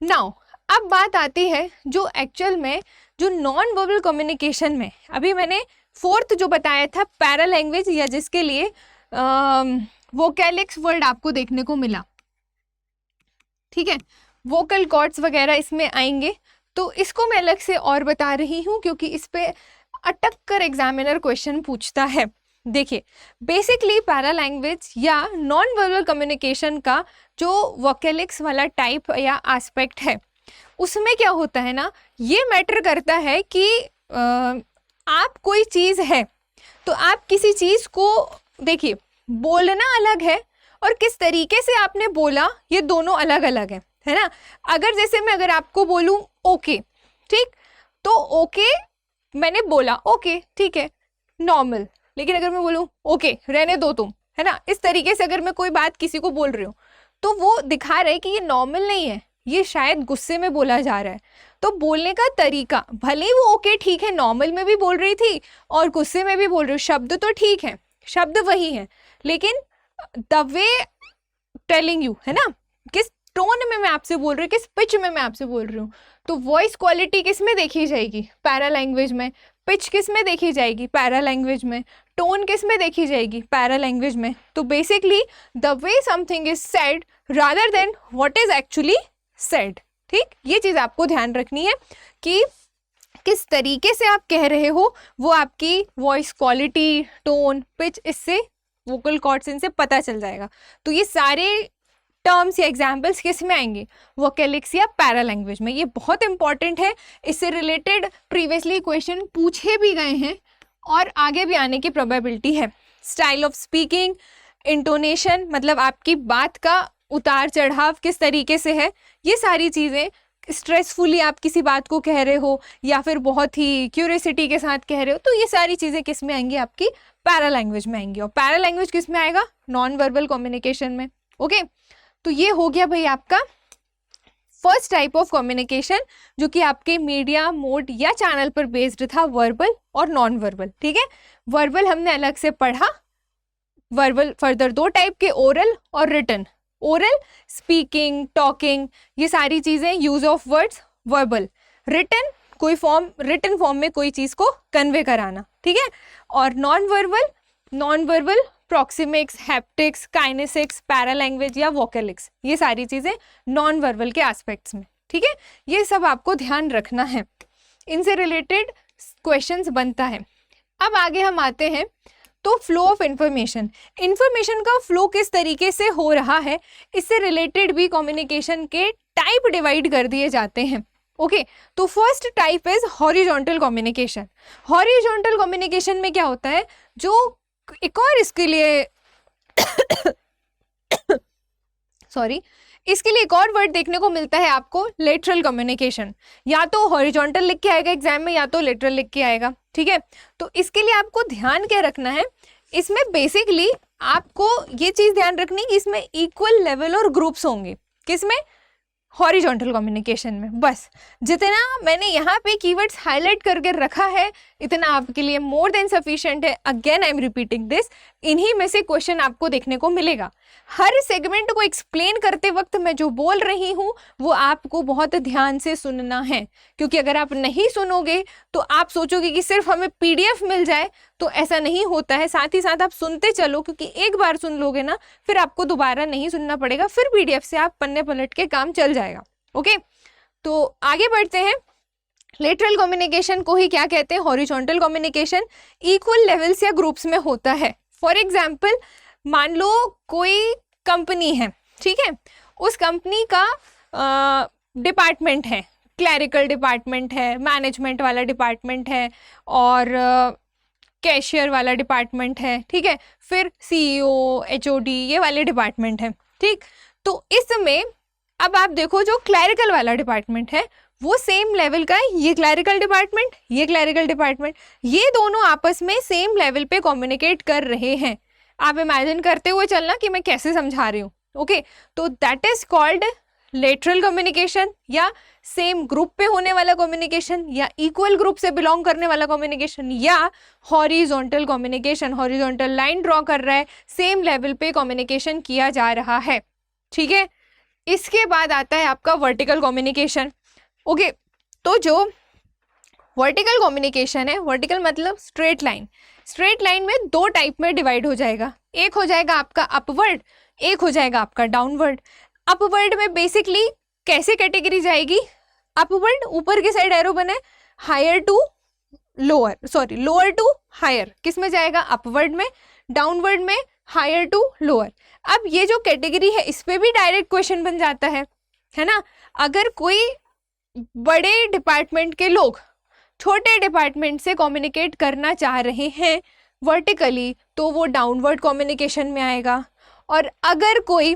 नाउ अब बात आती है जो एक्चुअल में जो नॉन वर्बल कम्युनिकेशन में, अभी मैंने फोर्थ जो बताया था पैरा लैंग्वेज, या जिसके लिए वोकैलिक्स वर्ड आपको देखने को मिला, ठीक है, वोकल कॉर्ड्स वगैरह इसमें आएंगे, तो इसको मैं अलग से और बता रही हूँ क्योंकि इस पे अटक कर एग्जामिनर क्वेश्चन पूछता है। देखिए, बेसिकली पैरा लैंग्वेज या नॉन वर्बल कम्युनिकेशन का जो वोकैलिक्स वाला टाइप या एस्पेक्ट है, उसमें क्या होता है ना, ये मैटर करता है कि आप कोई चीज़ है तो आप किसी चीज़ को, देखिए, बोलना अलग है और किस तरीके से आपने बोला ये दोनों अलग अलग है ना। अगर जैसे मैं अगर आपको बोलूँ ओके, ठीक, तो ओके मैंने बोला, ओके ठीक है नॉर्मल, लेकिन अगर मैं बोलूँ ओके रहने दो तुम, है ना, इस तरीके से अगर मैं कोई बात किसी को बोल रही हूँ तो वो दिखा रहा है कि ये नॉर्मल नहीं है, ये शायद गुस्से में बोला जा रहा है। तो बोलने का तरीका, भले ही वो ओके ठीक है नॉर्मल में भी बोल रही थी और गुस्से में भी बोल रही हूँ, शब्द तो ठीक है, शब्द वही है, लेकिन द वे टेलिंग यू, है ना, किस टोन में मैं आपसे बोल रही हूँ, किस पिच में मैं आपसे बोल रही हूँ। तो वॉइस क्वालिटी किस में देखी जाएगी, पैरा लैंग्वेज में। पिच किस में देखी जाएगी, पैरा लैंग्वेज में। टोन किस में देखी जाएगी, पैरा लैंग्वेज में। तो basically the way something is said rather than what is actually said, ठीक, ये चीज़ आपको ध्यान रखनी है कि किस तरीके से आप कह रहे हो, वो आपकी वॉइस क्वालिटी, टोन, पिच, इससे वोकल कॉर्ड्स इनसे पता चल जाएगा। तो ये सारे टर्म्स या एग्जाम्पल्स किस में आएंगे, वोकैलिक्स या पैरा लैंग्वेज में। ये बहुत इंपॉर्टेंट है, इससे रिलेटेड प्रीवियसली क्वेश्चन पूछे भी गए हैं और आगे भी आने की प्रोबेबिलिटी है। स्टाइल ऑफ स्पीकिंग, इंटोनेशन, मतलब आपकी बात का उतार चढ़ाव किस तरीके से है, ये सारी चीज़ें, स्ट्रेसफुली आप किसी बात को कह रहे हो या फिर बहुत ही क्यूरियोसिटी के साथ कह रहे हो, तो ये सारी चीज़ें किस में आएंगी, आपकी पैरा लैंग्वेज में आएंगी। और पैरा लैंग्वेज किस में आएगा, नॉन वर्बल कम्युनिकेशन में। ओके, तो ये हो गया भाई आपका फर्स्ट टाइप ऑफ कम्युनिकेशन, जो कि आपके मीडिया, मोड या चैनल पर बेस्ड था, वर्बल और नॉन वर्बल, ठीक है। वर्बल हमने अलग से पढ़ा, वर्बल फर्दर दो टाइप के, ओरल और रिटन। ओरल स्पीकिंग, टॉकिंग, ये सारी चीज़ें, use of words, verbal. Written कोई फॉर्म, रिटन फॉर्म में कोई चीज़ को कन्वे कराना, ठीक है। और non verbal proxemics, haptics, kinesics, paralanguage या वोकैलिक्स, ये सारी चीज़ें नॉन वर्बल के एस्पेक्ट्स में, ठीक है। ये सब आपको ध्यान रखना है, इनसे रिलेटेड क्वेश्चंस बनता है। अब आगे हम आते हैं तो फ्लो ऑफ इंफॉर्मेशन, इंफॉर्मेशन का फ्लो किस तरीके से हो रहा है, इससे रिलेटेड भी कम्युनिकेशन के टाइप डिवाइड कर दिए जाते हैं। ओके, तो first type is horizontal communication. Horizontal communication में क्या होता है, जो एक और इसके लिए सॉरी, इसके लिए एक और वर्ड देखने को मिलता है आपको, लेटरल कम्युनिकेशन। या तो हॉरिजॉन्टल लिख के आएगा एग्जाम में, या तो लेटरल लिख के आएगा, ठीक है। तो इसके लिए आपको ध्यान क्या रखना है, इसमें बेसिकली आपको ये चीज़ ध्यान रखनी है कि इसमें इक्वल लेवल और ग्रुप्स होंगे, किसमें, हॉरिजॉन्टल कम्युनिकेशन में। बस जितना मैंने यहाँ पे कीवर्ड्स हाईलाइट करके रखा है, इतना आपके लिए मोर देन सफिशिएंट है। Again I am repeating this, इन्हीं में से क्वेश्चन आपको देखने को मिलेगा। हर सेगमेंट को एक्सप्लेन करते वक्त मैं जो बोल रही हूँ वो आपको बहुत ध्यान से सुनना है, क्योंकि अगर आप नहीं सुनोगे तो आप सोचोगे कि सिर्फ हमें PDF मिल जाए, तो ऐसा नहीं होता है। साथ ही साथ आप सुनते चलो, क्योंकि एक बार सुन लोगे ना, फिर आपको दोबारा नहीं सुनना पड़ेगा, फिर PDF से आप पन्ने पलट के काम चल जाएगा। ओके, तो आगे बढ़ते हैं। लेटरल कम्युनिकेशन को ही क्या कहते हैं, हॉरिजॉन्टल कम्युनिकेशन। इक्वल लेवल्स या ग्रुप्स में होता है। फॉर एग्जाम्पल, मान लो कोई कंपनी है, ठीक है, उस कंपनी का डिपार्टमेंट है, क्लैरिकल डिपार्टमेंट है, मैनेजमेंट वाला डिपार्टमेंट है, और कैशियर वाला डिपार्टमेंट है, ठीक है, फिर CEO, HOD, ये वाले डिपार्टमेंट है, ठीक। तो इसमें अब आप देखो, जो क्लैरिकल वाला डिपार्टमेंट है वो सेम लेवल का है, ये क्लैरिकल डिपार्टमेंट, ये क्लैरिकल डिपार्टमेंट, ये दोनों आपस में सेम लेवल पे कम्युनिकेट कर रहे हैं। आप इमेजिन करते हुए चलना कि मैं कैसे समझा रही हूँ। ओके, तो that is called lateral communication, या सेम ग्रुप पे होने वाला कम्युनिकेशन, या इक्वल ग्रुप से बिलोंग करने वाला कम्युनिकेशन, या horizontal communication. Horizontal line draw कर रहा है, सेम लेवल पे कम्युनिकेशन किया जा रहा है, ठीक है। इसके बाद आता है आपका वर्टिकल कम्युनिकेशन। ओके, तो जो वर्टिकल कम्युनिकेशन है, वर्टिकल मतलब स्ट्रेट लाइन, स्ट्रेट लाइन में दो टाइप में डिवाइड हो जाएगा। एक हो जाएगा आपका अपवर्ड, एक हो जाएगा आपका डाउनवर्ड। अपवर्ड में बेसिकली कैसे कैटेगरी जाएगी, अपवर्ड ऊपर की साइड एरो बने, higher to lower, sorry lower to higher, किस में जाएगा, अपवर्ड में। डाउनवर्ड में हायर टू लोअर। अब ये जो कैटेगरी है इस पे भी डायरेक्ट क्वेश्चन बन जाता है ना। अगर कोई बड़े डिपार्टमेंट के लोग छोटे डिपार्टमेंट से कम्युनिकेट करना चाह रहे हैं वर्टिकली, तो वो डाउनवर्ड कम्युनिकेशन में आएगा। और अगर कोई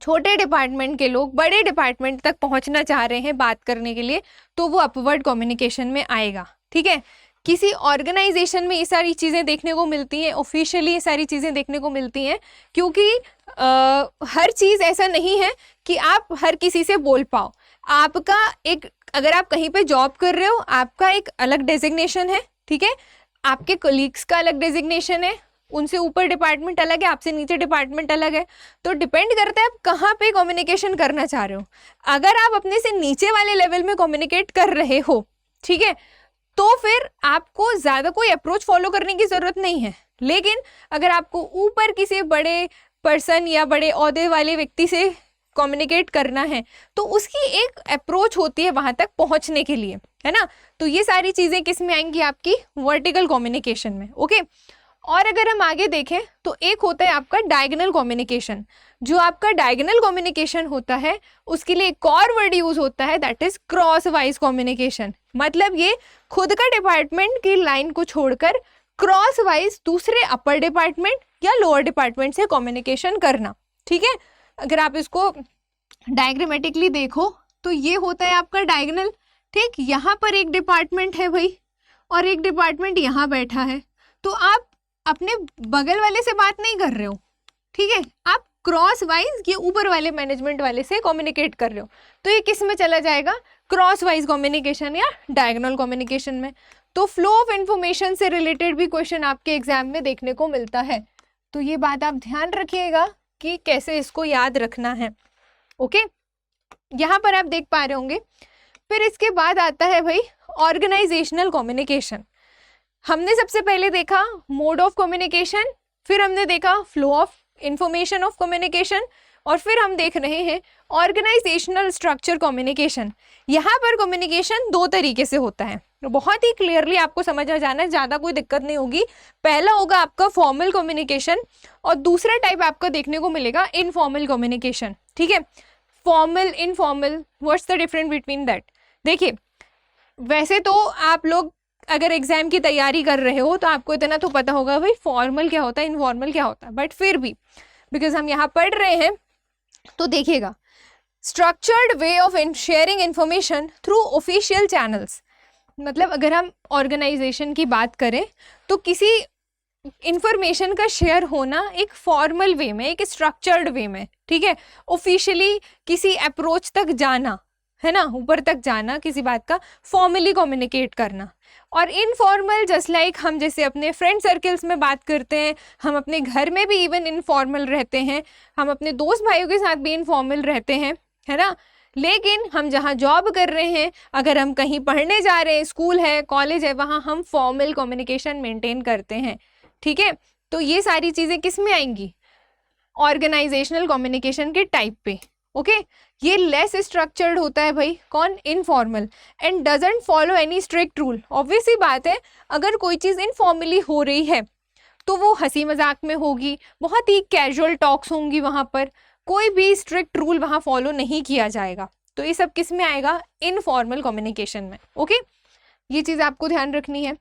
छोटे डिपार्टमेंट के लोग बड़े डिपार्टमेंट तक पहुंचना चाह रहे हैं बात करने के लिए, तो वो अपवर्ड कम्युनिकेशन में आएगा। ठीक है, किसी ऑर्गेनाइजेशन में ये सारी चीज़ें देखने को मिलती हैं, ऑफिशियली ये सारी चीज़ें देखने को मिलती हैं, क्योंकि हर चीज़ ऐसा नहीं है कि आप हर किसी से बोल पाओ। आपका एक, अगर आप कहीं पे जॉब कर रहे हो, आपका एक अलग डेजिग्नेशन है, ठीक है, आपके कोलीग्स का अलग डेजिग्नेशन है, उनसे ऊपर डिपार्टमेंट अलग है, आपसे नीचे डिपार्टमेंट अलग है। तो डिपेंड करता है आप कहाँ पे कम्युनिकेशन करना चाह रहे हो। अगर आप अपने से नीचे वाले लेवल में कम्युनिकेट कर रहे हो, ठीक है, तो फिर आपको ज़्यादा कोई अप्रोच फॉलो करने की ज़रूरत नहीं है। लेकिन अगर आपको ऊपर किसी बड़े पर्सन या बड़े ओहदे वाले व्यक्ति से कम्युनिकेट करना है, तो उसकी एक अप्रोच होती है वहाँ तक पहुँचने के लिए, है ना। तो ये सारी चीज़ें किस में आएंगी, आपकी वर्टिकल कम्युनिकेशन में। ओके, और अगर हम आगे देखें तो एक होता है आपका डायगोनल कम्युनिकेशन। जो आपका डायगोनल कम्युनिकेशन होता है उसके लिए एक और वर्ड यूज होता है, that is cross wise communication. मतलब ये खुद का डिपार्टमेंट की लाइन को छोड़कर क्रॉस वाइज दूसरे अपर डिपार्टमेंट या लोअर डिपार्टमेंट से कम्युनिकेशन करना। ठीक है, अगर आप इसको डायग्रामेटिकली देखो तो ये होता है आपका डायगोनल। ठीक, यहाँ पर एक डिपार्टमेंट है भाई और एक डिपार्टमेंट यहाँ बैठा है, तो आप अपने बगल वाले से बात नहीं कर रहे हो, ठीक है, आप क्रॉस वाइज ये ऊपर वाले मैनेजमेंट वाले से कम्युनिकेट कर रहे हो। तो ये किस में चला जाएगा, क्रॉस वाइज कम्युनिकेशन या डायगोनल कम्युनिकेशन में। तो फ्लो ऑफ इंफॉर्मेशन से रिलेटेड भी क्वेश्चन आपके एग्जाम में देखने को मिलता है। तो ये बात आप ध्यान रखिएगा कि कैसे इसको याद रखना है। ओके, यहाँ पर आप देख पा रहे होंगे। फिर इसके बाद आता है भाई ऑर्गेनाइजेशनल कम्युनिकेशन। हमने सबसे पहले देखा मोड ऑफ कम्युनिकेशन, फिर हमने देखा flow of information of communication, और फिर हम देख रहे हैं ऑर्गेनाइजेशनल स्ट्रक्चर कम्युनिकेशन। यहाँ पर कम्युनिकेशन दो तरीके से होता है, बहुत ही क्लियरली आपको समझ आ जाना है, ज़्यादा कोई दिक्कत नहीं होगी। पहला होगा आपका फॉर्मल कम्युनिकेशन और दूसरा टाइप आपको देखने को मिलेगा इनफॉर्मल कम्युनिकेशन। ठीक है, formal informal, what's the difference between that. देखिए, वैसे तो आप लोग अगर एग्जाम की तैयारी कर रहे हो तो आपको इतना तो पता होगा भाई फॉर्मल क्या होता है, इनफॉर्मल क्या होता है, बट फिर भी बिकॉज हम यहाँ पढ़ रहे हैं तो देखिएगा, structured way of sharing information through official channels. मतलब अगर हम ऑर्गेनाइजेशन की बात करें तो किसी इंफॉर्मेशन का शेयर होना एक फॉर्मल वे में, एक स्ट्रक्चर्ड वे में, ठीक है, ऑफिशियली किसी अप्रोच तक जाना, है ना, ऊपर तक जाना, किसी बात का फॉर्मली कम्युनिकेट करना। और इनफॉर्मल जस्ट लाइक हम जैसे अपने फ्रेंड सर्कल्स में बात करते हैं, हम अपने घर में भी इवन इनफॉर्मल रहते हैं, हम अपने दोस्त भाइयों के साथ भी इनफॉर्मल रहते हैं, है ना। लेकिन हम जहाँ जॉब कर रहे हैं, अगर हम कहीं पढ़ने जा रहे हैं, स्कूल है, कॉलेज है, वहाँ हम फॉर्मल कम्युनिकेशन मेंटेन करते हैं। ठीक है, तो ये सारी चीज़ें किस में आएंगी, ऑर्गेनाइजेशनल कम्युनिकेशन के टाइप पे। ओके, ये लेस स्ट्रक्चर्ड होता है भाई, कौन, informal, and doesn't follow any strict rule. Obvious ही बात है, अगर कोई चीज़ इनफॉर्मली हो रही है तो वो हंसी मजाक में होगी, बहुत ही कैजुअल टॉक्स होंगी, वहाँ पर कोई भी स्ट्रिक्ट रूल वहाँ फॉलो नहीं किया जाएगा। तो ये सब किस में आएगा, इनफॉर्मल कम्युनिकेशन में। ओके, ये चीज़ आपको ध्यान रखनी है।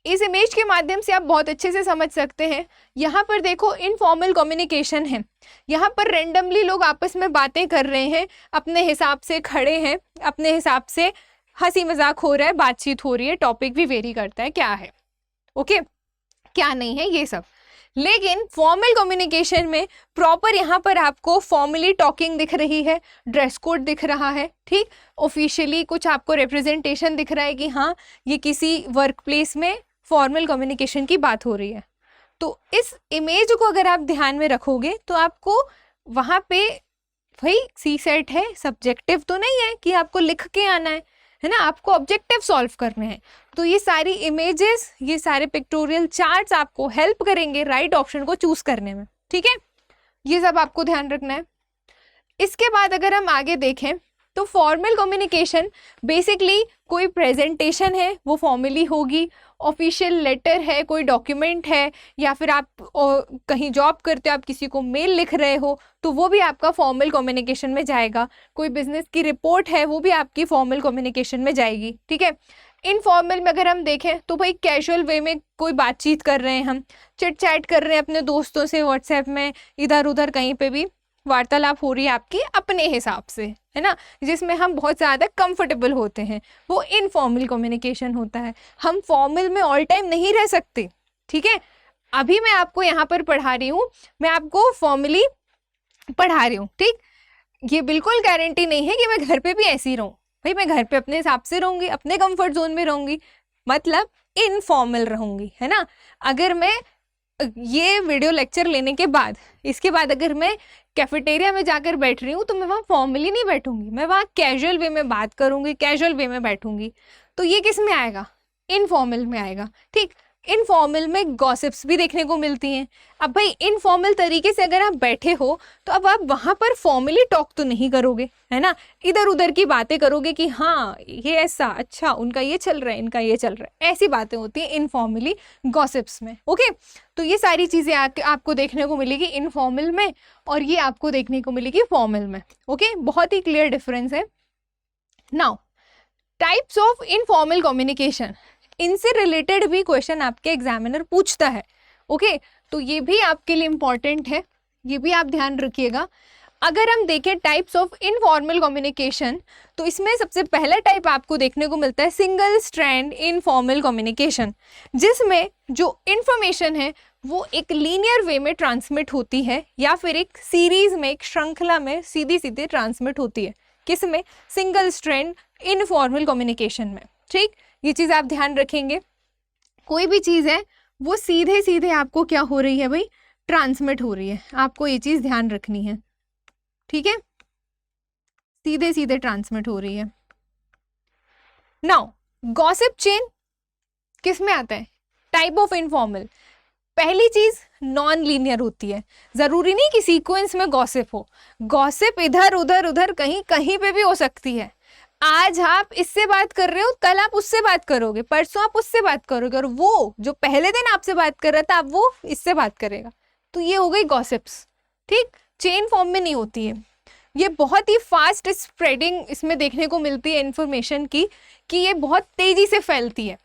इस इमेज के माध्यम से आप बहुत अच्छे से समझ सकते हैं। यहाँ पर देखो इनफॉर्मल कम्युनिकेशन है, यहाँ पर रेंडमली लोग आपस में बातें कर रहे हैं, अपने हिसाब से खड़े हैं, अपने हिसाब से हंसी मजाक हो रहा है, बातचीत हो रही है, टॉपिक भी वेरी करता है क्या है, ओके, क्या नहीं है, ये सब। लेकिन फॉर्मल कम्युनिकेशन में प्रॉपर यहाँ पर आपको फॉर्मली टॉकिंग दिख रही है, ड्रेस कोड दिख रहा है, ठीक, ऑफिशियली कुछ आपको रिप्रेजेंटेशन दिख रहा है कि हाँ ये किसी वर्क प्लेस में फॉर्मल कम्युनिकेशन की बात हो रही है। तो इस इमेज को अगर आप ध्यान में रखोगे तो आपको वहाँ पे भाई सी सेट है, सब्जेक्टिव तो नहीं है कि आपको लिख के आना है ना, आपको ऑब्जेक्टिव सॉल्व करने हैं। तो ये सारी इमेजेस, ये सारे पिक्टोरियल चार्ट्स आपको हेल्प करेंगे राइट ऑप्शन को चूज करने में, ठीक है। ये सब आपको ध्यान रखना है। इसके बाद अगर हम आगे देखें तो फॉर्मल कम्युनिकेशन बेसिकली कोई प्रेजेंटेशन है वो फॉर्मली होगी, ऑफिशियल लेटर है, कोई डॉक्यूमेंट है, या फिर आप कहीं जॉब करते हो, आप किसी को मेल लिख रहे हो तो वो भी आपका फॉर्मल कम्युनिकेशन में जाएगा। कोई बिजनेस की रिपोर्ट है वो भी आपकी फॉर्मल कम्युनिकेशन में जाएगी, ठीक है। इनफॉर्मल में अगर हम देखें तो भाई कैजुअल वे में कोई बातचीत कर रहे हैं, हम चिट चैट कर रहे हैं अपने दोस्तों से व्हाट्सएप में, इधर उधर कहीं पे भी वार्तालाप हो रही है आपकी अपने हिसाब से, है ना, जिसमें हम बहुत ज़्यादा कंफर्टेबल होते हैं, वो इनफॉर्मल कम्युनिकेशन होता है। हम फॉर्मल में ऑल टाइम नहीं रह सकते, ठीक है। अभी मैं आपको यहाँ पर पढ़ा रही हूँ, मैं आपको फॉर्मली पढ़ा रही हूँ, ठीक। ये बिल्कुल गारंटी नहीं है कि मैं घर पे भी ऐसी ही रहूँ। भाई मैं घर पे अपने हिसाब से रहूँगी, अपने कंफर्ट जोन में रहूँगी, मतलब इनफॉर्मल रहूँगी, है ना। अगर मैं ये वीडियो लेक्चर लेने के बाद, इसके बाद अगर मैं कैफेटेरिया में जाकर बैठ रही हूँ तो मैं वहाँ फॉर्मली नहीं बैठूंगी, मैं वहाँ कैजुअल वे में बात करूँगी, कैजुअल वे में बैठूंगी। तो ये किस में आएगा? इनफॉर्मल में आएगा, ठीक। इनफॉर्मल में गॉसिप्स भी देखने को मिलती हैं। अब भाई इनफॉर्मल तरीके से अगर आप बैठे हो तो अब आप वहाँ पर फॉर्मली टॉक तो नहीं करोगे, है ना, इधर उधर की बातें करोगे कि हाँ ये ऐसा, अच्छा उनका ये चल रहा है, इनका ये चल रहा है, ऐसी बातें होती हैं इनफॉर्मली गॉसिप्स में, ओके। तो ये सारी चीज़ें आपको देखने को मिलेगी इनफॉर्मल में और ये आपको देखने को मिलेगी फॉर्मल में, ओके। बहुत ही क्लियर डिफरेंस है। Now types of informal communication, इनसे रिलेटेड भी क्वेश्चन आपके एग्जामिनर पूछता है, ओके। तो ये भी आपके लिए इम्पॉर्टेंट है, ये भी आप ध्यान रखिएगा। अगर हम देखें टाइप्स ऑफ इनफॉर्मल कम्युनिकेशन तो इसमें सबसे पहला टाइप आपको देखने को मिलता है सिंगल स्ट्रैंड इनफॉर्मल कम्युनिकेशन, जिसमें जो इन्फॉर्मेशन है वो एक लीनियर वे में ट्रांसमिट होती है या फिर एक सीरीज में, एक श्रृंखला में सीधी सीधे ट्रांसमिट होती है। किसमें? सिंगल स्ट्रैंड इनफॉर्मल कम्युनिकेशन में, ठीक। ये चीज़ आप ध्यान रखेंगे। कोई भी चीज़ है वो सीधे सीधे आपको क्या हो रही है भाई, ट्रांसमिट हो रही है, आपको ये चीज़ ध्यान रखनी है, ठीक है, सीधे सीधे ट्रांसमिट हो रही है। नाउ गॉसिप चेन किस में आता है? Type of informal. पहली चीज नॉन लीनियर होती है, जरूरी नहीं कि सीक्वेंस में गॉसिप हो, गॉसिप इधर उधर उधर कहीं कहीं पे भी हो सकती है। आज आप इससे बात कर रहे हो, कल आप उससे बात करोगे, परसों आप उससे बात करोगे, और वो जो पहले दिन आपसे बात कर रहा था अब वो इससे बात करेगा। तो ये हो गई गॉसिप्स, ठीक। चेन फॉर्म में नहीं होती है, ये बहुत ही फास्ट स्प्रेडिंग इसमें देखने को मिलती है इन्फॉर्मेशन की, कि ये बहुत तेजी से फैलती है।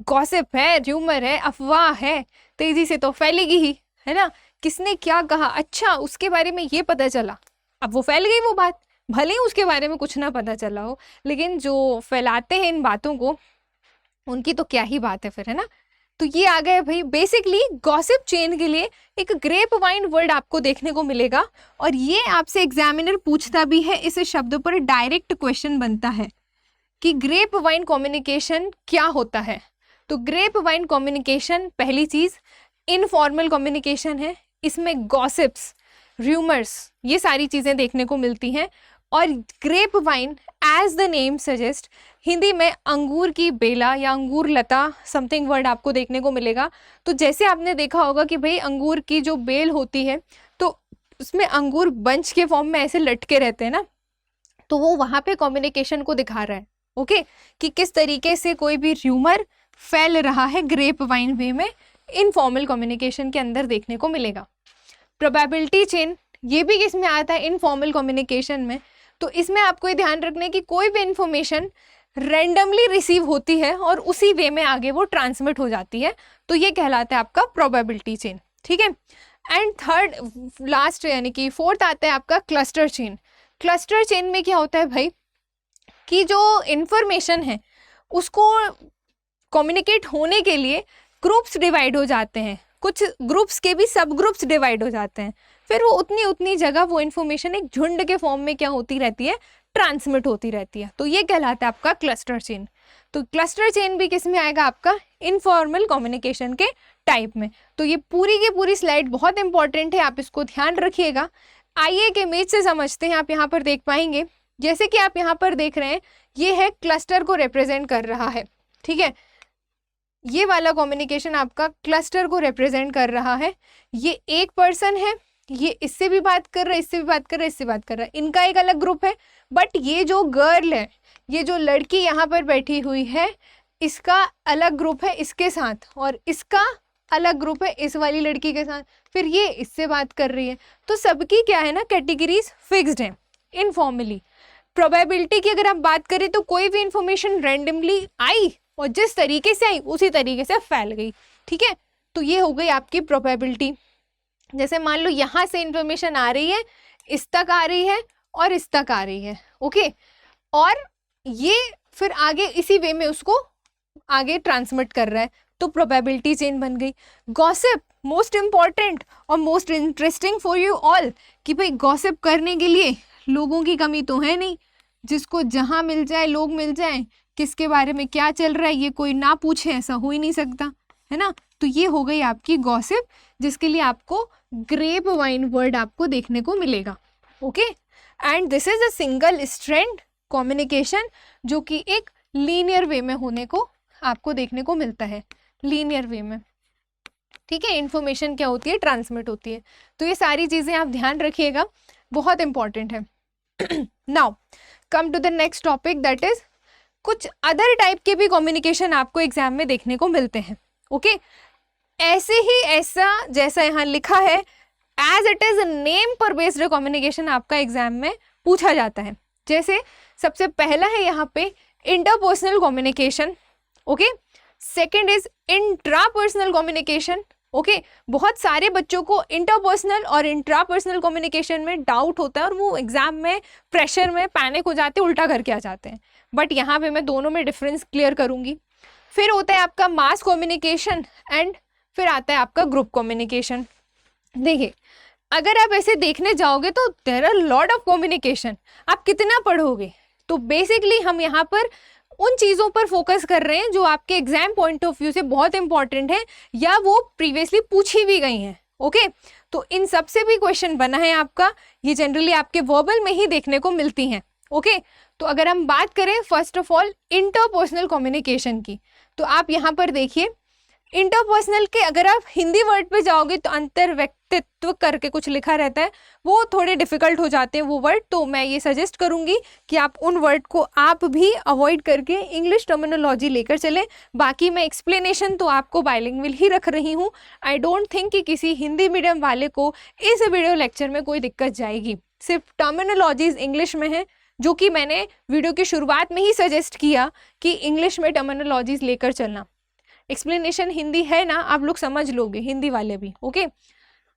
गॉसिप है, र्यूमर है, अफवाह है, तेजी से तो फैलेगी ही, है ना। किसने क्या कहा, अच्छा उसके बारे में ये पता चला, अब वो फैल गई वो बात, भले ही उसके बारे में कुछ ना पता चला हो, लेकिन जो फैलाते हैं इन बातों को उनकी तो क्या ही बात है फिर, है ना। तो ये आ गए भाई बेसिकली गॉसिप चेन के लिए एक ग्रेप वाइन वर्ड आपको देखने को मिलेगा, और ये आपसे एग्जामिनर पूछता भी है, इस शब्द पर डायरेक्ट क्वेश्चन बनता है कि ग्रेप वाइन कम्युनिकेशन क्या होता है। तो ग्रेप वाइन कम्युनिकेशन पहली चीज इनफॉर्मल कम्युनिकेशन है, इसमें गॉसिप्स, र्यूमर्स, ये सारी चीजें देखने को मिलती हैं। और grapevine as the name suggest, Hindi में अंगूर की बेला या अंगूर लता समथिंग वर्ड आपको देखने को मिलेगा। तो जैसे आपने देखा होगा कि भाई अंगूर की जो बेल होती है तो उसमें अंगूर बंच के फॉर्म में ऐसे लटके रहते हैं ना, तो वो वहाँ पे कम्युनिकेशन को दिखा रहा है, ओके, कि किस तरीके से कोई भी र्यूमर फैल रहा है ग्रेप वाइन वे में, इनफॉर्मल कम्युनिकेशन के अंदर देखने को मिलेगा। प्रोबेबिलिटी चेन, ये भी किस में आता है? इनफॉर्मल कम्युनिकेशन में। तो इसमें आपको ये ध्यान रखना है कि कोई भी इंफॉर्मेशन रैंडमली रिसीव होती है और उसी वे में आगे वो ट्रांसमिट हो जाती है, तो ये कहलाता है आपका प्रोबेबिलिटी चेन, ठीक है। एंड थर्ड लास्ट यानी कि फोर्थ आता है आपका क्लस्टर चेन। क्लस्टर चेन में क्या होता है भाई कि जो इंफॉर्मेशन है उसको कम्युनिकेट होने के लिए ग्रुप्स डिवाइड हो जाते हैं, कुछ ग्रुप्स के भी सब ग्रुप्स डिवाइड हो जाते हैं, फिर वो उतनी जगह वो इन्फॉर्मेशन एक झुंड के फॉर्म में क्या होती रहती है, ट्रांसमिट होती रहती है। तो ये कहलाता है आपका क्लस्टर चेन। तो क्लस्टर चेन भी किस में आएगा? आपका इनफॉर्मल कम्युनिकेशन के टाइप में। तो ये पूरी की पूरी स्लाइड बहुत इंपॉर्टेंट है, आप इसको ध्यान रखिएगा। आइए एक इमेज से समझते हैं। आप यहाँ पर देख पाएंगे, जैसे कि आप यहाँ पर देख रहे हैं, ये है क्लस्टर को रिप्रेजेंट कर रहा है, ठीक है। ये वाला कम्युनिकेशन आपका क्लस्टर को रिप्रेजेंट कर रहा है। ये एक पर्सन है, ये इससे भी बात कर रहा है, इससे भी बात कर रहा है, इससे बात कर रहा है, इनका एक अलग ग्रुप है। बट ये जो गर्ल है, ये जो लड़की यहाँ पर बैठी हुई है, इसका अलग ग्रुप है इसके साथ, और इसका अलग ग्रुप है इस वाली लड़की के साथ, फिर ये इससे बात कर रही है। तो सबकी क्या है ना, कैटेगरीज फिक्स्ड है इनफॉर्मली। प्रोबेबिलिटी की अगर आप बात करें तो कोई भी इंफॉर्मेशन रैंडमली आई और जिस तरीके से आई उसी तरीके से फैल गई, ठीक है। तो ये हो गई आपकी प्रोबेबिलिटी। जैसे मान लो यहाँ से इंफॉर्मेशन आ रही है, इस तक आ रही है और इस तक आ रही है, ओके, और ये फिर आगे इसी वे में उसको आगे ट्रांसमिट कर रहा है, तो प्रोबेबिलिटी चेन बन गई। गॉसिप मोस्ट इंपॉर्टेंट और most interesting for you all, कि भाई गॉसिप करने के लिए लोगों की कमी तो है नहीं, जिसको जहाँ मिल जाए लोग मिल जाए, किसके बारे में क्या चल रहा है ये कोई ना पूछे, ऐसा हो ही नहीं सकता, है ना। तो ये हो गई आपकी गॉसिप, जिसके लिए आपको ग्रेप वाइन वर्ड आपको देखने को मिलेगा, okay. And this is a single strand communication, जो कि एक लीनियर वे में होने को आपको देखने को मिलता है, लीनियर वे में, ठीक है। इंफॉर्मेशन क्या होती है, ट्रांसमिट होती है। तो ये सारी चीज़ें आप ध्यान रखिएगा, बहुत इंपॉर्टेंट है। Now come to the next topic, that is कुछ अदर टाइप के भी कम्युनिकेशन आपको एग्जाम में देखने को मिलते हैं, ओके। ऐसे ही ऐसा जैसा यहाँ लिखा है, एज इट इज नेम पर बेस्ड कम्युनिकेशन आपका एग्जाम में पूछा जाता है। जैसे सबसे पहला है यहाँ पे interpersonal communication, okay. Second is intrapersonal communication, okay. बहुत सारे बच्चों को इंटरपर्सनल और इंट्रापर्सनल कम्युनिकेशन में डाउट होता है और वो एग्जाम में प्रेशर में पैनिक हो जाते हैं, उल्टा करके आ जाते हैं। बट यहाँ पे मैं दोनों में डिफरेंस क्लियर करूंगी। फिर होता है आपका मास कम्युनिकेशन एंड फिर आता है आपका ग्रुप कम्युनिकेशन। देखिए, अगर आप ऐसे देखने जाओगे तो there are lot of communication, आप कितना पढ़ोगे। तो बेसिकली हम यहाँ पर उन चीज़ों पर फोकस कर रहे हैं जो आपके एग्जाम पॉइंट ऑफ व्यू से बहुत इंपॉर्टेंट है या वो प्रीवियसली पूछी भी गई हैं, ओके। तो इन सब से भी क्वेश्चन बना है आपका, ये जनरली आपके वर्बल में ही देखने को मिलती हैं, ओके। तो अगर हम बात करें first of all interpersonal communication की, तो आप यहाँ पर देखिए, इंटरपर्सनल के अगर आप हिंदी वर्ड पे जाओगे तो अंतर व्यक्तित्व करके कुछ लिखा रहता है, वो थोड़े डिफिकल्ट हो जाते हैं वो वर्ड। तो मैं ये सजेस्ट करूंगी कि आप उन वर्ड को आप भी अवॉइड करके इंग्लिश टर्मिनोलॉजी लेकर चलें। बाकी मैं एक्सप्लेनेशन तो आपको बाइलिंगुअल ही रख रही हूँ। आई डोंट थिंक कि किसी हिंदी मीडियम वाले को इस वीडियो लेक्चर में कोई दिक्कत जाएगी। सिर्फ टर्मिनोलॉजीज इंग्लिश में है, जो कि मैंने वीडियो की शुरुआत में ही सजेस्ट किया कि इंग्लिश में टर्मिनोलॉजीज लेकर चलना। एक्सप्लेनेशन हिंदी है ना, आप लोग समझ लोगे, हिंदी वाले भी, okay.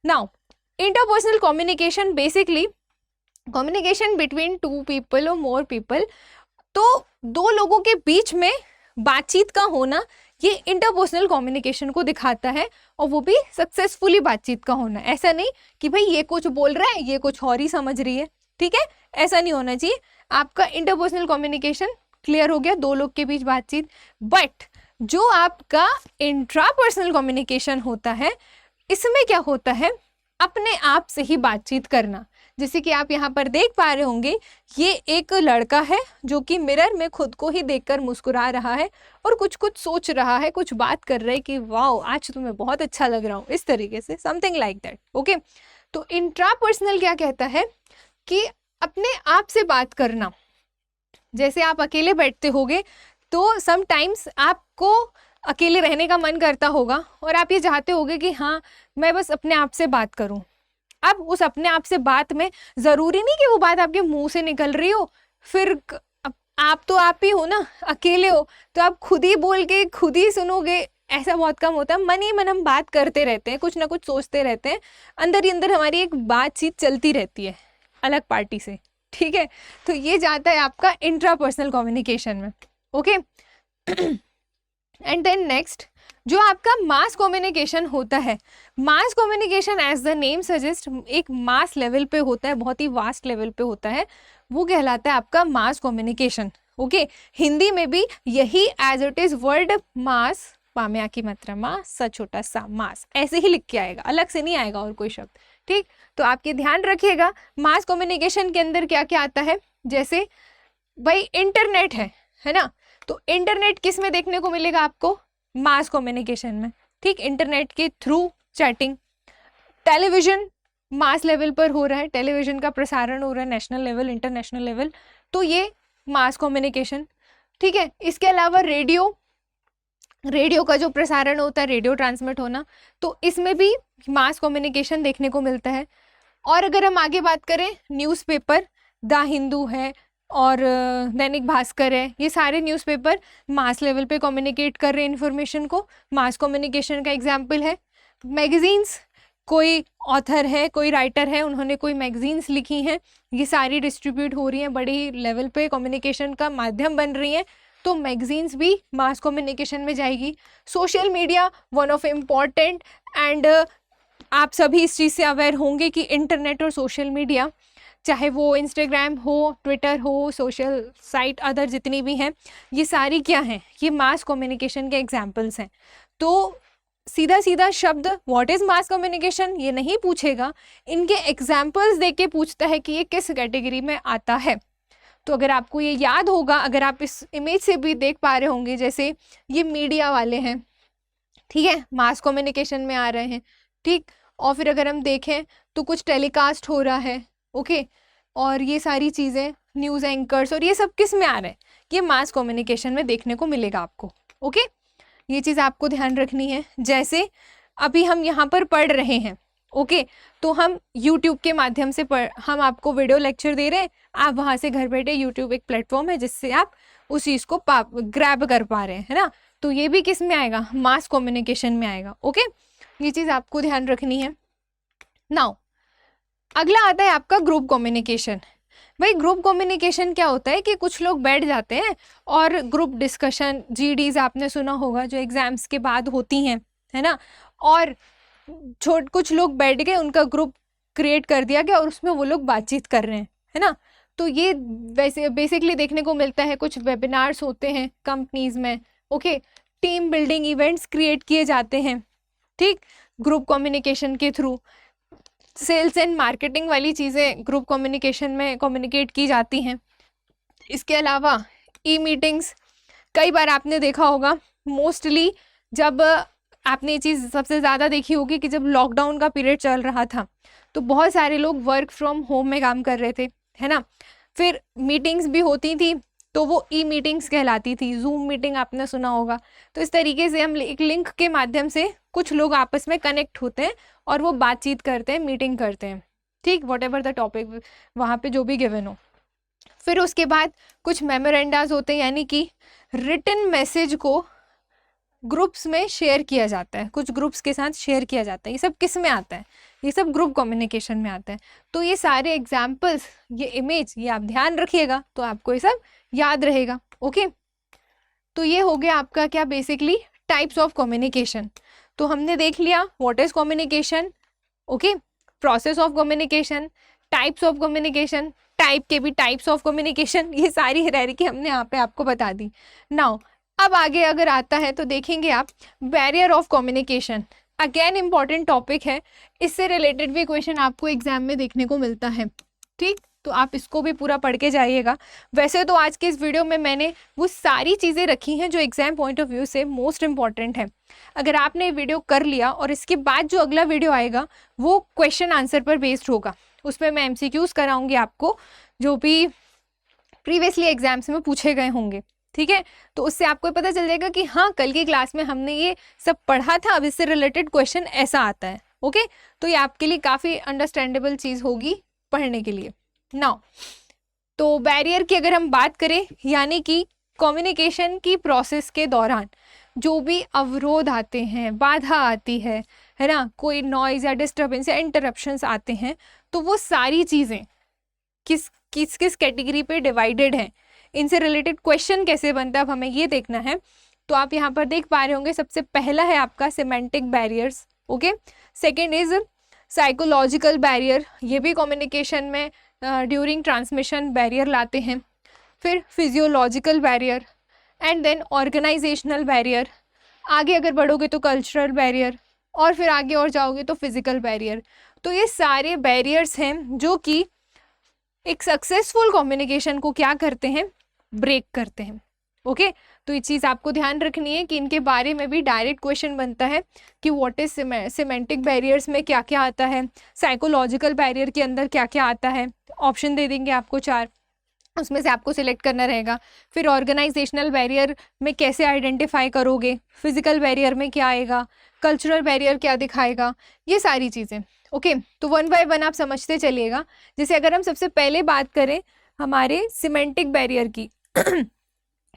Now interpersonal communication, basically communication between two people और मोर पीपल। तो दो लोगों के बीच में बातचीत का होना, ये इंटरपर्सनल कम्युनिकेशन को दिखाता है, और वो भी सक्सेसफुली बातचीत का होना। ऐसा नहीं कि भाई ये कुछ बोल रहा है ये कुछ और ही समझ रही है, ठीक है, ऐसा नहीं होना चाहिए। आपका इंटरपर्सनल कम्युनिकेशन क्लियर हो गया, दो लोग के बीच बातचीत। बट जो आपका इंट्रापर्सनल कम्युनिकेशन होता है, इसमें क्या होता है, अपने आप से ही बातचीत करना। जैसे कि आप यहाँ पर देख पा रहे होंगे, ये एक लड़का है जो कि मिरर में खुद को ही देखकर मुस्कुरा रहा है और कुछ कुछ सोच रहा है, कुछ बात कर रहा है कि वाओ आज तुम्हें बहुत अच्छा लग रहा हूँ, इस तरीके से, समथिंग लाइक दैट, ओके। तो इंट्रापर्सनल क्या कहता है कि अपने आप से बात करना। जैसे आप अकेले बैठते होगे तो समटाइम्स आपको अकेले रहने का मन करता होगा और आप ये चाहते होगे कि हाँ मैं बस अपने आप से बात करूं। अब उस अपने आप से बात में ज़रूरी नहीं कि वो बात आपके मुंह से निकल रही हो, फिर आप तो आप ही हो ना, अकेले हो तो आप खुद ही बोल के खुद ही सुनोगे, ऐसा बहुत कम होता है। मन ही मन हम बात करते रहते हैं, कुछ ना कुछ सोचते रहते हैं, अंदर ही अंदर हमारी एक बातचीत चलती रहती है अलग पार्टी से, ठीक है। तो ये जाता है आपका इंट्रापर्सनल कम्युनिकेशन में, ओके। एंड देन नेक्स्ट जो आपका मास कम्युनिकेशन होता है, mass communication as the name suggest एक मास लेवल पे होता है, बहुत ही वास्ट लेवल पे होता है, वो कहलाता है आपका मास कम्युनिकेशन, ओके। हिंदी में भी यही एज इट इज वर्ड मास, पाम्या की मात्रा मास, सा छोटा सा मास, ऐसे ही लिख के आएगा, अलग से नहीं आएगा और कोई शब्द, ठीक, तो आपके ध्यान रखिएगा मास कम्युनिकेशन के अंदर क्या क्या आता है। जैसे भाई इंटरनेट है ना, तो इंटरनेट किस में देखने को मिलेगा आपको, मास कम्युनिकेशन में। ठीक, इंटरनेट के through chatting. Television mass level पर हो रहा है, टेलीविजन का प्रसारण हो रहा है नेशनल लेवल, इंटरनेशनल लेवल, तो ये मास कम्युनिकेशन। ठीक है, इसके अलावा रेडियो का जो प्रसारण होता है, रेडियो ट्रांसमिट होना, तो इसमें भी मास कम्युनिकेशन देखने को मिलता है। और अगर हम आगे बात करें, न्यूज़पेपर, द हिंदू है और दैनिक भास्कर है, ये सारे न्यूज़पेपर मास लेवल पे कम्युनिकेट कर रहे हैं इन्फॉर्मेशन को, मास कम्युनिकेशन का एग्जाम्पल है। मैगजीन्स, कोई ऑथर है, कोई राइटर है, उन्होंने कोई मैगजीन्स लिखी हैं, ये सारी डिस्ट्रीब्यूट हो रही हैं, बड़ी लेवल पे कम्युनिकेशन का माध्यम बन रही हैं, तो मैगजीन्स भी मास कम्युनिकेशन में जाएगी। Social media one of important, and आप सभी इस चीज़ से अवेयर होंगे कि इंटरनेट और सोशल मीडिया, चाहे वो इंस्टाग्राम हो, ट्विटर हो, सोशल साइट अदर जितनी भी हैं, ये सारी क्या हैं, ये मास कम्युनिकेशन के एग्जाम्पल्स हैं। तो सीधा सीधा शब्द व्हाट इज़ मास कम्युनिकेशन ये नहीं पूछेगा, इनके एग्जाम्पल्स देख के पूछता है कि ये किस कैटेगरी में आता है। तो अगर आपको ये याद होगा, अगर आप इस इमेज से भी देख पा रहे होंगे, जैसे ये मीडिया वाले हैं, ठीक है, मास कम्युनिकेशन में आ रहे हैं। ठीक, और फिर अगर हम देखें तो कुछ टेलीकास्ट हो रहा है, ओके, और ये सारी चीज़ें, न्यूज़ एंकर्स, और ये सब किस में आ रहे हैं, ये मास कम्युनिकेशन में देखने को मिलेगा आपको। ओके, ये चीज़ आपको ध्यान रखनी है। जैसे अभी हम यहाँ पर पढ़ रहे हैं, ओके, तो हम YouTube के माध्यम से हम आपको वीडियो लेक्चर दे रहे हैं, आप वहाँ से घर बैठे, YouTube एक प्लेटफॉर्म है जिससे आप उस चीज़ को ग्रैब कर पा रहे हैं, है ना, तो ये भी किस में आएगा, मास कम्युनिकेशन में आएगा। ओके, ये चीज़ आपको ध्यान रखनी है। नाउ अगला आता है आपका ग्रुप कम्युनिकेशन। भाई ग्रुप कम्युनिकेशन क्या होता है कि कुछ लोग बैठ जाते हैं और ग्रुप डिस्कशन, GDs आपने सुना होगा जो एग्जाम्स के बाद होती हैं, है ना, और कुछ लोग बैठ गए, उनका ग्रुप क्रिएट कर दिया गया और उसमें वो लोग बातचीत कर रहे हैं, है ना, तो ये वैसे बेसिकली देखने को मिलता है। कुछ वेबिनार्स होते हैं कंपनीज में, okay, team building events create किए जाते हैं, ठीक, ग्रुप कम्युनिकेशन के थ्रू। सेल्स एंड मार्केटिंग वाली चीज़ें ग्रुप कम्युनिकेशन में कम्युनिकेट की जाती हैं। इसके अलावा मीटिंग्स, कई बार आपने देखा होगा, मोस्टली जब आपने ये चीज़ सबसे ज़्यादा देखी होगी कि जब लॉकडाउन का पीरियड चल रहा था तो बहुत सारे लोग वर्क फ्रॉम होम में काम कर रहे थे, है ना, फिर मीटिंग्स भी होती थी, तो वो मीटिंग्स कहलाती थी। जूम मीटिंग आपने सुना होगा। तो इस तरीके से हम एक लिंक के माध्यम से कुछ लोग आपस में कनेक्ट होते हैं और वो बातचीत करते हैं, मीटिंग करते हैं, ठीक, वॉट एवर द टॉपिक वहाँ पे जो भी गिवन हो। फिर उसके बाद कुछ मेमोरेंडाज होते हैं, यानी कि रिटन मैसेज को ग्रुप्स में शेयर किया जाता है, कुछ ग्रुप्स के साथ शेयर किया जाता है। ये सब किस में आता है, ये सब ग्रुप कम्युनिकेशन में आता है। तो ये सारे एग्जाम्पल्स, ये इमेज, ये आप ध्यान रखिएगा तो आपको ये सब याद रहेगा। ओके, तो ये हो गया आपका क्या, बेसिकली टाइप्स ऑफ कम्युनिकेशन। तो हमने देख लिया what is communication, okay, process of communication, types of communication, type के भी टाइप्स ऑफ कम्युनिकेशन, ये सारी हायरार्की हमने यहाँ पे आपको बता दी। नाउ अब आगे अगर आता है तो देखेंगे आप barrier of communication, again important topic है, इससे रिलेटेड भी क्वेश्चन आपको एग्जाम में देखने को मिलता है, ठीक, तो आप इसको भी पूरा पढ़ के जाइएगा। वैसे तो आज के इस वीडियो में मैंने वो सारी चीज़ें रखी हैं जो एग्जाम पॉइंट ऑफ व्यू से मोस्ट इंपॉर्टेंट है। अगर आपने वीडियो कर लिया और इसके बाद जो अगला वीडियो आएगा वो क्वेश्चन आंसर पर बेस्ड होगा, उसमें मैं MCQs कराऊंगी आपको जो भी प्रीवियसली एग्जाम्स में पूछे गए होंगे, ठीक है, तो उससे आपको पता चल जाएगा कि हाँ कल की क्लास में हमने ये सब पढ़ा था, अब इससे रिलेटेड क्वेश्चन ऐसा आता है। ओके, तो ये आपके लिए काफ़ी अंडरस्टैंडेबल चीज़ होगी पढ़ने के लिए। नाउ तो बैरियर की अगर हम बात करें, यानी कि कम्युनिकेशन की प्रोसेस के दौरान जो भी अवरोध आते हैं, बाधा आती है ना, कोई नॉइज या डिस्टर्बेंस या इंटरप्शंस आते हैं, तो वो सारी चीज़ें किस किस किस कैटेगरी पे डिवाइडेड हैं, इनसे रिलेटेड क्वेश्चन कैसे बनता है, अब हमें ये देखना है। तो आप यहाँ पर देख पा रहे होंगे, सबसे पहला है आपका semantic barriers, okay, second is psychological barrier, ये भी कम्युनिकेशन में ड्यूरिंग ट्रांसमिशन बैरियर लाते हैं। फिर physiological barrier and then organisational barrier, आगे अगर बढ़ोगे तो कल्चरल बैरियर, और फिर आगे और जाओगे तो फिजिकल बैरियर। तो ये सारे बैरियर्स हैं जो कि एक सक्सेसफुल कम्युनिकेशन को क्या करते हैं, ब्रेक करते हैं। ओके तो ये चीज़ आपको ध्यान रखनी है कि इनके बारे में भी डायरेक्ट क्वेश्चन बनता है कि व्हाट इज सिमेंटिक बैरियर्स में क्या क्या आता है, साइकोलॉजिकल बैरियर के अंदर क्या क्या आता है। ऑप्शन दे देंगे आपको 4, उसमें से आपको सिलेक्ट करना रहेगा। फिर ऑर्गेनाइजेशनल बैरियर में कैसे आइडेंटिफाई करोगे, फिजिकल बैरियर में क्या आएगा, कल्चरल बैरियर क्या दिखाएगा, ये सारी चीज़ें। ओके तो 1 बाय 1 आप समझते चलिएगा। जैसे अगर हम सबसे पहले बात करें हमारे सिमेंटिक बैरियर की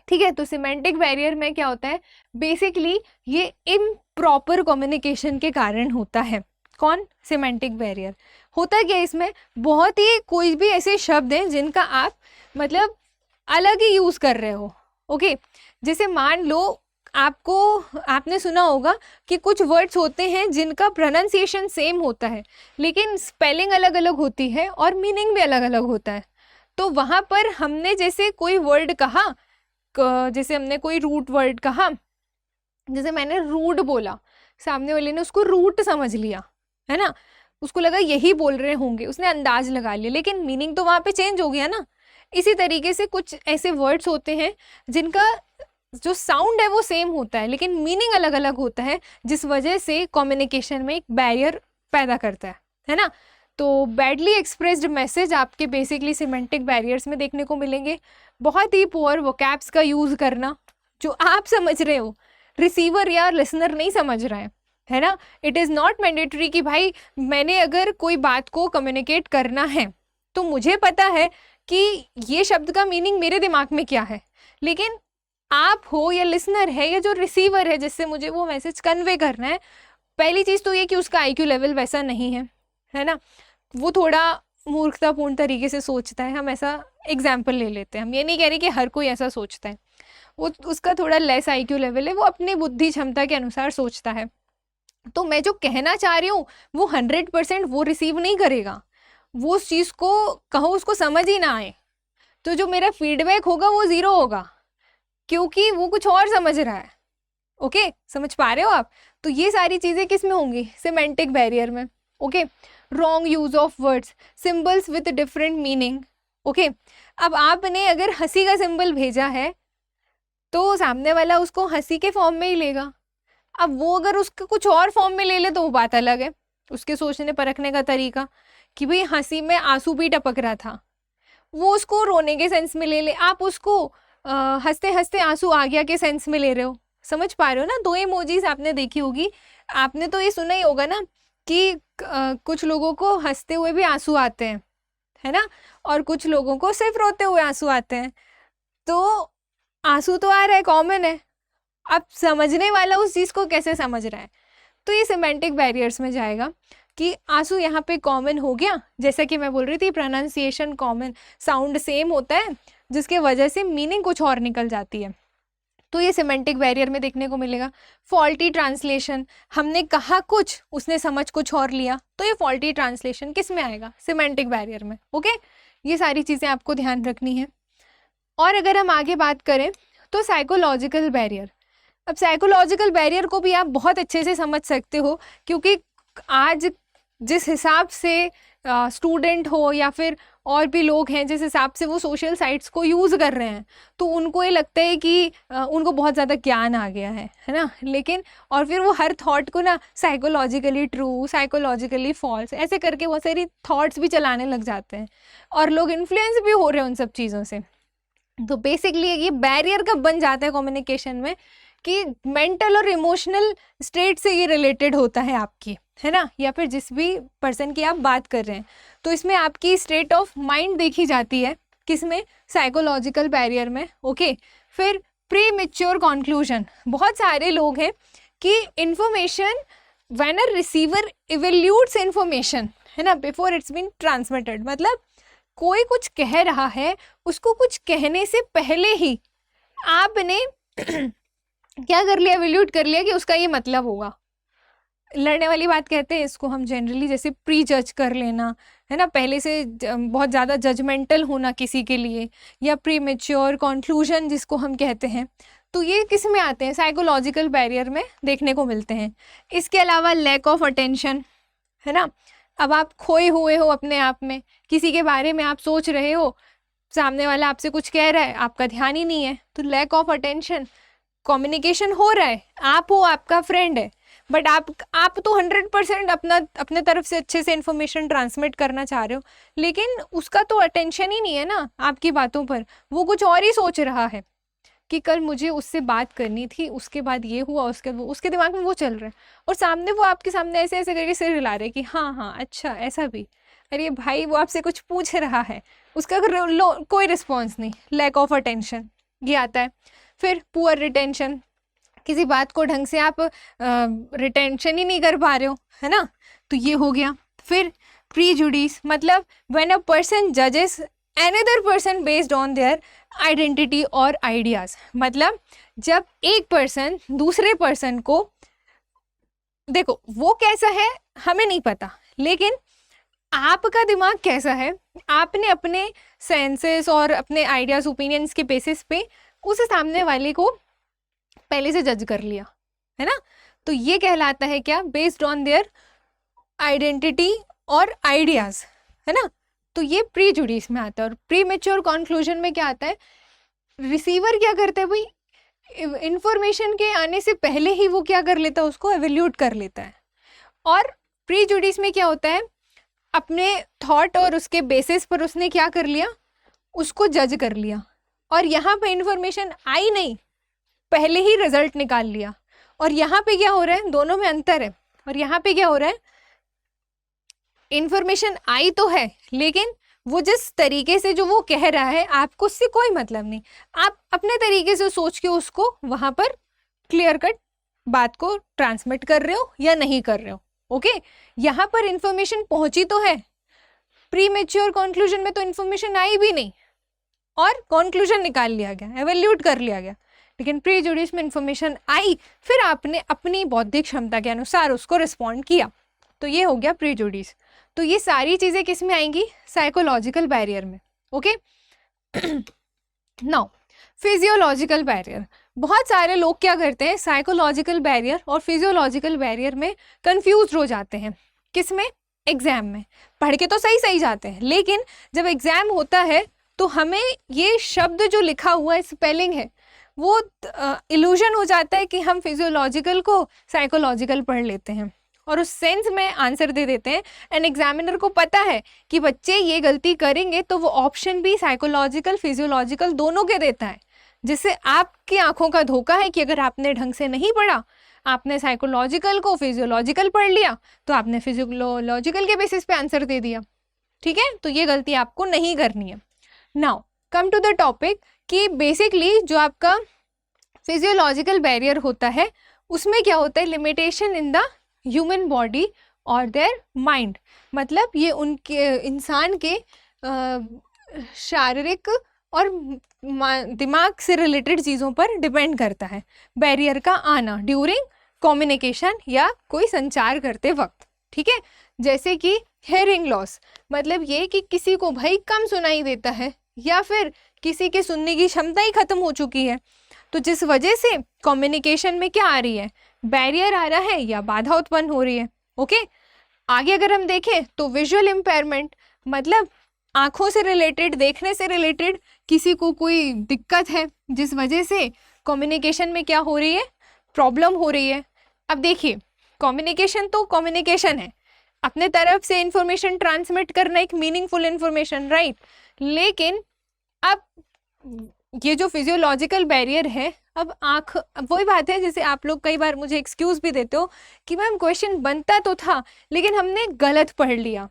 ठीक है, तो सिमेंटिक बैरियर में क्या होता है, बेसिकली ये इम्प्रॉपर कम्युनिकेशन के कारण होता है। कौन, सिमेंटिक बैरियर। होता क्या है इसमें, बहुत ही कोई भी ऐसे शब्द हैं जिनका आप मतलब अलग ही यूज़ कर रहे हो। ओके जैसे मान लो आपने सुना होगा कि कुछ वर्ड्स होते हैं जिनका प्रोनाउंसिएशन सेम होता है लेकिन स्पेलिंग अलग अलग होती है और मीनिंग भी अलग अलग होता है। तो वहाँ पर हमने जैसे कोई वर्ड कहा, जैसे हमने कोई रूट वर्ड कहा, जैसे मैंने रूट बोला, सामने वाले ने उसको रूट समझ लिया, है ना, उसको लगा यही बोल रहे होंगे, उसने अंदाज लगा लिया, लेकिन मीनिंग तो वहाँ पे चेंज हो गया ना। इसी तरीके से कुछ ऐसे वर्ड्स होते हैं जिनका जो साउंड है वो सेम होता है लेकिन मीनिंग अलग अलग होता है, जिस वजह से कम्युनिकेशन में एक बैरियर पैदा करता है ना। तो बैडली एक्सप्रेस्ड मैसेज आपके बेसिकली सिमेंटिक बैरियर्स में देखने को मिलेंगे। बहुत ही पुअर वोकैब्स का यूज़ करना, जो आप समझ रहे हो रिसीवर या लिसनर नहीं समझ रहा है ना। इट इज़ नॉट मैंडेटरी कि भाई मैंने अगर कोई बात को कम्युनिकेट करना है तो मुझे पता है कि ये शब्द का मीनिंग मेरे दिमाग में क्या है, लेकिन आप हो या लिसनर है या जो रिसीवर है जिससे मुझे वो मैसेज कन्वे करना है, पहली चीज़ तो ये कि उसका आईक्यू लेवल वैसा नहीं है ना, वो थोड़ा मूर्खतापूर्ण तरीके से सोचता है। हम ऐसा एग्जाम्पल ले लेते हैं, हम ये नहीं कह रहे कि हर कोई ऐसा सोचता है, वो उसका थोड़ा लेस आईक्यू लेवल है, वो अपनी बुद्धि क्षमता के अनुसार सोचता है। तो मैं जो कहना चाह रही हूँ वो 100% वो रिसीव नहीं करेगा, वो उस चीज़ को कहो उसको समझ ही ना आए, तो जो मेरा फीडबैक होगा वो 0 होगा क्योंकि वो कुछ और समझ रहा है। ओके समझ पा रहे हो आप। तो ये सारी चीज़ें किस में होंगी, सिमेंटिक बैरियर में। Okay wrong use of words, symbols with different meaning. Okay अब आपने अगर हंसी का सिंबल भेजा है तो सामने वाला उसको हंसी के फॉर्म में ही लेगा, अब वो अगर उसका कुछ और फॉर्म में ले ले तो वो बात अलग है, उसके सोचने परखने का तरीका कि भाई हंसी में आंसू भी टपक रहा था, वो उसको रोने के सेंस में ले ले, आप उसको हंसते हंसते आंसू आ गया के सेंस में ले रहे हो। समझ पा रहे हो ना। 2 इमोजीज आपने देखी होगी, आपने तो ये सुना ही होगा ना कि कुछ लोगों को हंसते हुए भी आंसू आते हैं, है ना, और कुछ लोगों को सिर्फ रोते हुए आंसू आते हैं। तो आंसू तो आ रहा है, कॉमन है, अब समझने वाला उस चीज़ को कैसे समझ रहा है, तो ये सिमेंटिक बैरियर्स में जाएगा कि आंसू यहाँ पे कॉमन हो गया, जैसा कि मैं बोल रही थी प्रोनाउंसिएशन कॉमन, साउंड सेम होता है जिसके वजह से मीनिंग कुछ और निकल जाती है, तो ये सिमेंटिक बैरियर में देखने को मिलेगा। फॉल्टी ट्रांसलेशन, हमने कहा कुछ उसने समझ कुछ और लिया, तो ये फॉल्टी ट्रांसलेशन किस में आएगा, सिमेंटिक बैरियर में। ओके ये सारी चीज़ें आपको ध्यान रखनी है। और अगर हम आगे बात करें तो साइकोलॉजिकल बैरियर, अब साइकोलॉजिकल बैरियर को भी आप बहुत अच्छे से समझ सकते हो क्योंकि आज जिस हिसाब से स्टूडेंट हो या फिर और भी लोग हैं जिस हिसाब से वो सोशल साइट्स को यूज़ कर रहे हैं, तो उनको ये लगता है कि उनको बहुत ज़्यादा ज्ञान आ गया है ना, लेकिन और फिर वो हर थॉट को ना साइकोलॉजिकली ट्रू, साइकोलॉजिकली फॉल्स ऐसे करके बहुत सारी थॉट्स भी चलाने लग जाते हैं और लोग इन्फ्लुएंस भी हो रहे हैं उन सब चीज़ों से। तो बेसिकली ये बैरियर कब बन जाता है कम्युनिकेशन में कि मेंटल और इमोशनल स्टेट से ये रिलेटेड होता है आपकी, है ना, या फिर जिस भी पर्सन की आप बात कर रहे हैं, तो इसमें आपकी स्टेट ऑफ माइंड देखी जाती है, किसमें, साइकोलॉजिकल बैरियर में। ओके फिर प्री मैच्योर कॉन्क्लूजन, बहुत सारे लोग हैं कि information when a receiver evaluates information, है ना, बिफोर इट्स बीन ट्रांसमिटेड, मतलब कोई कुछ कह रहा है, उसको कुछ कहने से पहले ही आपने क्या कर लिया, इवेल्यूट कर लिया कि उसका ये मतलब होगा। लड़ने वाली बात कहते हैं इसको हम जनरली, जैसे प्री जज कर लेना, है ना, पहले से बहुत ज़्यादा जजमेंटल होना किसी के लिए, या प्री मैच्योर कॉन्क्लूजन जिसको हम कहते हैं, तो ये किस में आते हैं, साइकोलॉजिकल बैरियर में देखने को मिलते हैं। इसके अलावा लैक ऑफ अटेंशन, है ना, अब आप खोए हुए हो अपने आप में, किसी के बारे में आप सोच रहे हो, सामने वाला आपसे कुछ कह रहा है, आपका ध्यान ही नहीं है, तो लैक ऑफ अटेंशन। कम्युनिकेशन हो रहा है, आप हो, आपका फ्रेंड है, बट आप तो 100% अपने तरफ से अच्छे से इन्फॉर्मेशन ट्रांसमिट करना चाह रहे हो, लेकिन उसका तो अटेंशन ही नहीं है ना आपकी बातों पर, वो कुछ और ही सोच रहा है कि कल मुझे उससे बात करनी थी, उसके बाद ये हुआ, उसके दिमाग में वो चल रहा है, और सामने वो आपके सामने ऐसे ऐसे करके सिर हिला रहे कि हाँ हाँ अच्छा ऐसा भी। अरे भाई, वो आपसे कुछ पूछ रहा है, उसका कोई रिस्पॉन्स नहीं, लैक ऑफ अटेंशन ये आता है। फिर पुअर रिटेंशन, किसी बात को ढंग से आप रिटेंशन ही नहीं कर पा रहे हो, है ना, तो ये हो गया। फिर प्रीजुडिस, मतलब व्हेन अ पर्सन जजेस another person based on their identity और आइडियाज़, मतलब जब एक पर्सन दूसरे पर्सन को, देखो वो कैसा है हमें नहीं पता, लेकिन आपका दिमाग कैसा है, आपने अपने सेंसेस और अपने आइडियाज़ ओपिनियंस के बेसिस पे उस सामने वाले को पहले से जज कर लिया, है ना, तो ये कहलाता है क्या, बेस्ड ऑन देयर आइडेंटिटी और आइडियाज़, है ना, तो ये प्रीजुडिस में आता है। और प्री मेच्योर कॉन्क्लूजन में क्या आता है, रिसीवर क्या करता है भाई, इंफॉर्मेशन के आने से पहले ही वो क्या कर लेता है, उसको एवेल्यूट कर लेता है। और प्रीजुडिस में क्या होता है, अपने थॉट और उसके बेसिस पर उसने क्या कर लिया, उसको जज कर लिया, और यहाँ पे इंफॉर्मेशन आई नहीं, पहले ही रिजल्ट निकाल लिया। और यहाँ पे क्या हो रहा है, दोनों में अंतर है। और यहाँ पे क्या हो रहा है, इंफॉर्मेशन आई तो है, लेकिन वो जिस तरीके से जो वो कह रहा है आपको उससे कोई मतलब नहीं, आप अपने तरीके से सोच के उसको वहाँ पर क्लियर कट बात को ट्रांसमिट कर रहे हो या नहीं कर रहे हो। ओके, यहाँ पर इंफॉर्मेशन पहुंची तो है, प्री मेच्योर कॉन्क्लूजन में तो इंफॉर्मेशन आई भी नहीं और कॉन्क्लूजन निकाल लिया गया, एवेल्यूट कर लिया गया, लेकिन प्रीजुडिस में इंफॉर्मेशन आई, फिर आपने अपनी बौद्धिक क्षमता के अनुसार उसको रिस्पॉन्ड किया, तो ये हो गया प्रीजुडिस। तो ये सारी चीज़ें किस में आएंगी, साइकोलॉजिकल बैरियर में। ओके, नाउ फिजियोलॉजिकल बैरियर, बहुत सारे लोग क्या करते हैं, साइकोलॉजिकल बैरियर और फिजियोलॉजिकल बैरियर में कंफ्यूज हो जाते हैं। किस में, एग्जाम में। पढ़ के तो सही सही जाते हैं, लेकिन जब एग्जाम होता है तो हमें ये शब्द जो लिखा हुआ है, स्पेलिंग है, वो इल्यूजन हो जाता है कि हम फिजियोलॉजिकल को साइकोलॉजिकल पढ़ लेते हैं और उस सेंस में आंसर दे देते हैं। एंड एग्जामिनर को पता है कि बच्चे ये गलती करेंगे, तो वो ऑप्शन भी साइकोलॉजिकल फिजियोलॉजिकल दोनों के देता है, जिससे आपकी आंखों का धोखा है कि अगर आपने ढंग से नहीं पढ़ा, आपने साइकोलॉजिकल को फिजियोलॉजिकल पढ़ लिया, तो आपने फिजियोलॉजिकल के बेसिस पे आंसर दे दिया। ठीक है, तो ये गलती आपको नहीं करनी है। Now come to the topic कि बेसिकली जो आपका फिजियोलॉजिकल बैरियर होता है उसमें क्या होता है, limitation in the human body और देयर माइंड, मतलब ये उनके इंसान के शारीरिक और दिमाग से रिलेटेड चीज़ों पर डिपेंड करता है बैरियर का आना ड्यूरिंग कम्युनिकेशन या कोई संचार करते वक्त। ठीक है, जैसे कि हेयरिंग लॉस, मतलब ये कि किसी को भाई कम सुनाई देता है या फिर किसी के सुनने की क्षमता ही खत्म हो चुकी है, तो जिस वजह से कम्युनिकेशन में क्या आ रही है, बैरियर आ रहा है या बाधा उत्पन्न हो रही है। ओके, आगे अगर हम देखें तो विजुअल इम्पेयरमेंट, मतलब आंखों से रिलेटेड, देखने से रिलेटेड किसी को कोई दिक्कत है जिस वजह से कम्युनिकेशन में क्या हो रही है, प्रॉब्लम हो रही है। अब देखिए, कम्युनिकेशन तो कम्युनिकेशन है, अपने तरफ से इंफॉर्मेशन ट्रांसमिट करना, एक मीनिंगफुल इंफॉर्मेशन, राइट, लेकिन अब ये जो फिजियोलॉजिकल बैरियर है, अब आँख, वही बात है जैसे आप लोग कई बार मुझे एक्सक्यूज़ भी देते हो कि मैम क्वेश्चन बनता तो था लेकिन हमने गलत पढ़ लिया,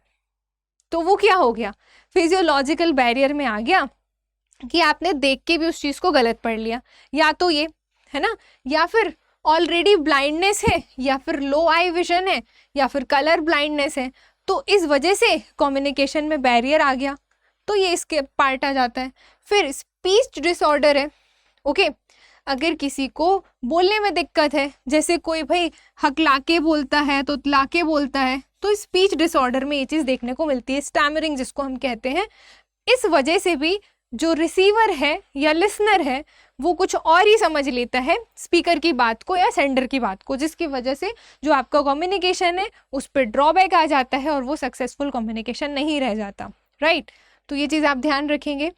तो वो क्या हो गया, फिजियोलॉजिकल बैरियर में आ गया कि आपने देख के भी उस चीज़ को गलत पढ़ लिया, या तो ये है ना, या फिर ऑलरेडी ब्लाइंडनेस है, या फिर लो आई विजन है, या फिर कलर ब्लाइंडनेस है, तो इस वजह से कम्युनिकेशन में बैरियर आ गया, तो ये इसके पार्ट आ जाता है। फिर स्पीच डिसऑर्डर है। ओके, अगर किसी को बोलने में दिक्कत है, जैसे कोई भाई हकलाके बोलता है तो तलाके बोलता है, तो स्पीच डिसऑर्डर में ये चीज़ देखने को मिलती है, स्टैमरिंग जिसको हम कहते हैं। इस वजह से भी जो रिसीवर है या लिसनर है वो कुछ और ही समझ लेता है स्पीकर की बात को या सेंडर की बात को, जिसकी वजह से जो आपका कम्युनिकेशन है उस पर ड्रॉबैक आ जाता है और वो सक्सेसफुल कम्युनिकेशन नहीं रह जाता, राइट। तो ये चीज़ आप ध्यान रखेंगे।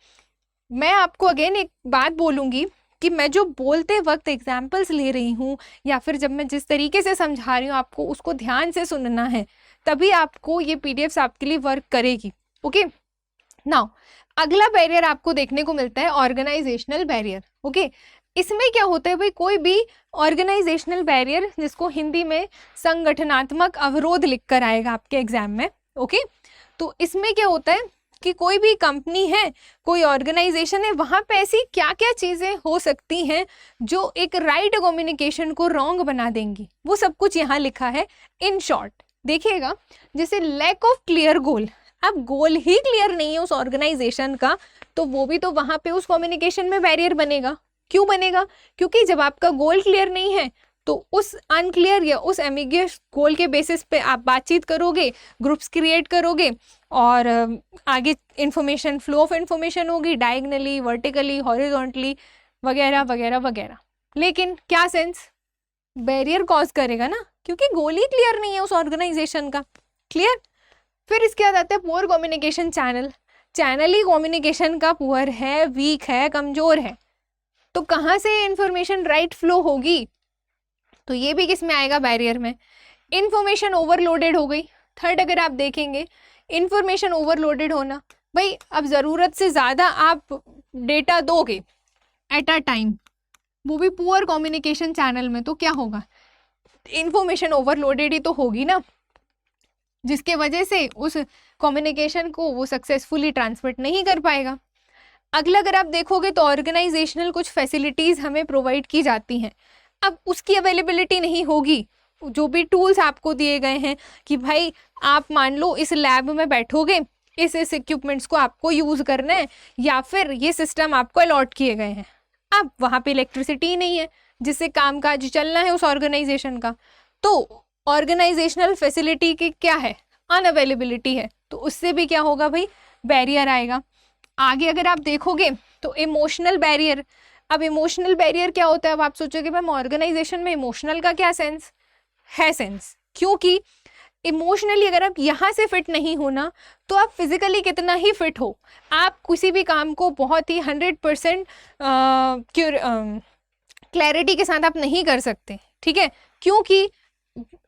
मैं आपको अगेन एक बात बोलूँगी कि मैं जो बोलते वक्त एग्जाम्पल्स ले रही हूँ या फिर जब मैं जिस तरीके से समझा रही हूँ आपको उसको ध्यान से सुनना है, तभी आपको ये पीडीएफ्स आपके लिए वर्क करेगी। ओके, नाउ अगला बैरियर आपको देखने को मिलता है ऑर्गेनाइजेशनल बैरियर। ओके, इसमें क्या होता है भाई, कोई भी ऑर्गेनाइजेशनल बैरियर जिसको हिंदी में संगठनात्मक अवरोध लिख कर आएगा आपके एग्जाम में। ओके, तो इसमें क्या होता है कि कोई भी कंपनी है, कोई ऑर्गेनाइजेशन है, वहाँ पे ऐसी क्या क्या चीज़ें हो सकती हैं जो एक राइट कम्युनिकेशन को रॉन्ग बना देंगी, वो सब कुछ यहाँ लिखा है इन शॉर्ट। देखिएगा, जैसे लैक ऑफ क्लियर गोल, अब गोल ही क्लियर नहीं है उस ऑर्गेनाइजेशन का, तो वो भी तो वहाँ पे उस कम्युनिकेशन में बैरियर बनेगा। क्यों बनेगा? क्योंकि जब आपका गोल क्लियर नहीं है तो उस अनक्लियर या उस एम्बिगियस गोल के बेसिस पे आप बातचीत करोगे, ग्रुप्स क्रिएट करोगे और आगे इंफॉर्मेशन, फ्लो ऑफ इंफॉर्मेशन होगी डायगनली, वर्टिकली, हॉरिजॉन्टली वगैरह वगैरह वगैरह। लेकिन क्या सेंस, बैरियर कॉज करेगा ना, क्योंकि गोल ही क्लियर नहीं है उस ऑर्गेनाइजेशन का। क्लियर? फिर इसके बाद आता है पुअर कम्युनिकेशन चैनल। चैनल ही कम्युनिकेशन का पुअर है, वीक है, कमजोर है, तो कहाँ से इंफॉर्मेशन राइट फ्लो होगी? तो ये भी किस में आएगा? बैरियर में। इंफॉर्मेशन ओवरलोडेड हो गई। थर्ड, अगर आप देखेंगे इंफॉर्मेशन ओवरलोडेड होना, भाई अब ज़रूरत से ज़्यादा आप डेटा दोगे एट अ टाइम, वो भी पुअर कम्युनिकेशन चैनल में, तो क्या होगा? इंफॉर्मेशन ओवरलोडेड ही तो होगी ना, जिसके वजह से उस कम्युनिकेशन को वो सक्सेसफुली ट्रांसमिट नहीं कर पाएगा। अगला अगर आप देखोगे तो ऑर्गेनाइजेशनल कुछ फैसिलिटीज़ हमें प्रोवाइड की जाती हैं, अब उसकी अवेलेबिलिटी नहीं होगी। जो भी टूल्स आपको दिए गए हैं कि भाई आप मान लो इस लैब में बैठोगे, इस इक्विपमेंट्स को आपको यूज़ करना है या फिर ये सिस्टम आपको अलॉट किए गए हैं, अब वहाँ पे इलेक्ट्रिसिटी नहीं है जिससे कामकाज चलना है उस ऑर्गेनाइजेशन का, तो ऑर्गेनाइजेशनल फैसिलिटी की क्या है? अनअवेलेबिलिटी है, तो उससे भी क्या होगा भाई? बैरियर आएगा। आगे अगर आप देखोगे तो इमोशनल बैरियर। अब इमोशनल बैरियर क्या होता है? अब आप सोचोगे मैम ऑर्गेनाइजेशन में इमोशनल का क्या सेंस है? सेंस, क्योंकि इमोशनली अगर आप यहाँ से फिट नहीं हो ना, तो आप फिजिकली कितना ही फिट हो, आप किसी भी काम को बहुत ही 100% क्लैरिटी के साथ आप नहीं कर सकते। ठीक है, क्योंकि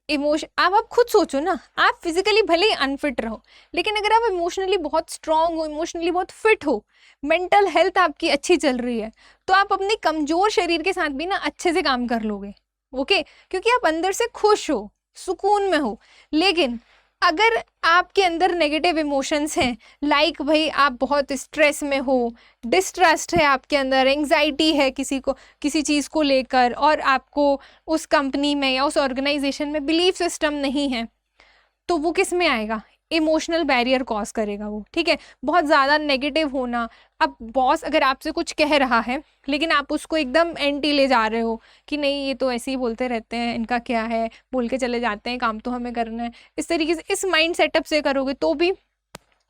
इमोशन, आप खुद सोचो ना, आप फिजिकली भले ही अनफिट रहो, लेकिन अगर आप इमोशनली बहुत स्ट्रांग हो, इमोशनली बहुत फिट हो, मेंटल हेल्थ आपकी अच्छी चल रही है, तो आप अपने कमज़ोर शरीर के साथ भी ना अच्छे से काम कर लोगे। ओके, क्योंकि आप अंदर से खुश हो, सुकून में हो। लेकिन अगर आपके अंदर नेगेटिव इमोशंस हैं, लाइक भाई आप बहुत स्ट्रेस में हो, डिस्ट्रस्ट है आपके अंदर, एंग्जाइटी है किसी को किसी चीज़ को लेकर, और आपको उस कंपनी में या उस ऑर्गेनाइजेशन में बिलीफ सिस्टम नहीं है, तो वो किस में आएगा? इमोशनल बैरियर कॉज करेगा वो। ठीक है, बहुत ज़्यादा नेगेटिव होना। अब बॉस अगर आपसे कुछ कह रहा है लेकिन आप उसको एकदम एंटी ले जा रहे हो कि नहीं ये तो ऐसे ही बोलते रहते हैं, इनका क्या है, बोल के चले जाते हैं, काम तो हमें करना है, इस तरीके से इस माइंड सेटअप से करोगे तो भी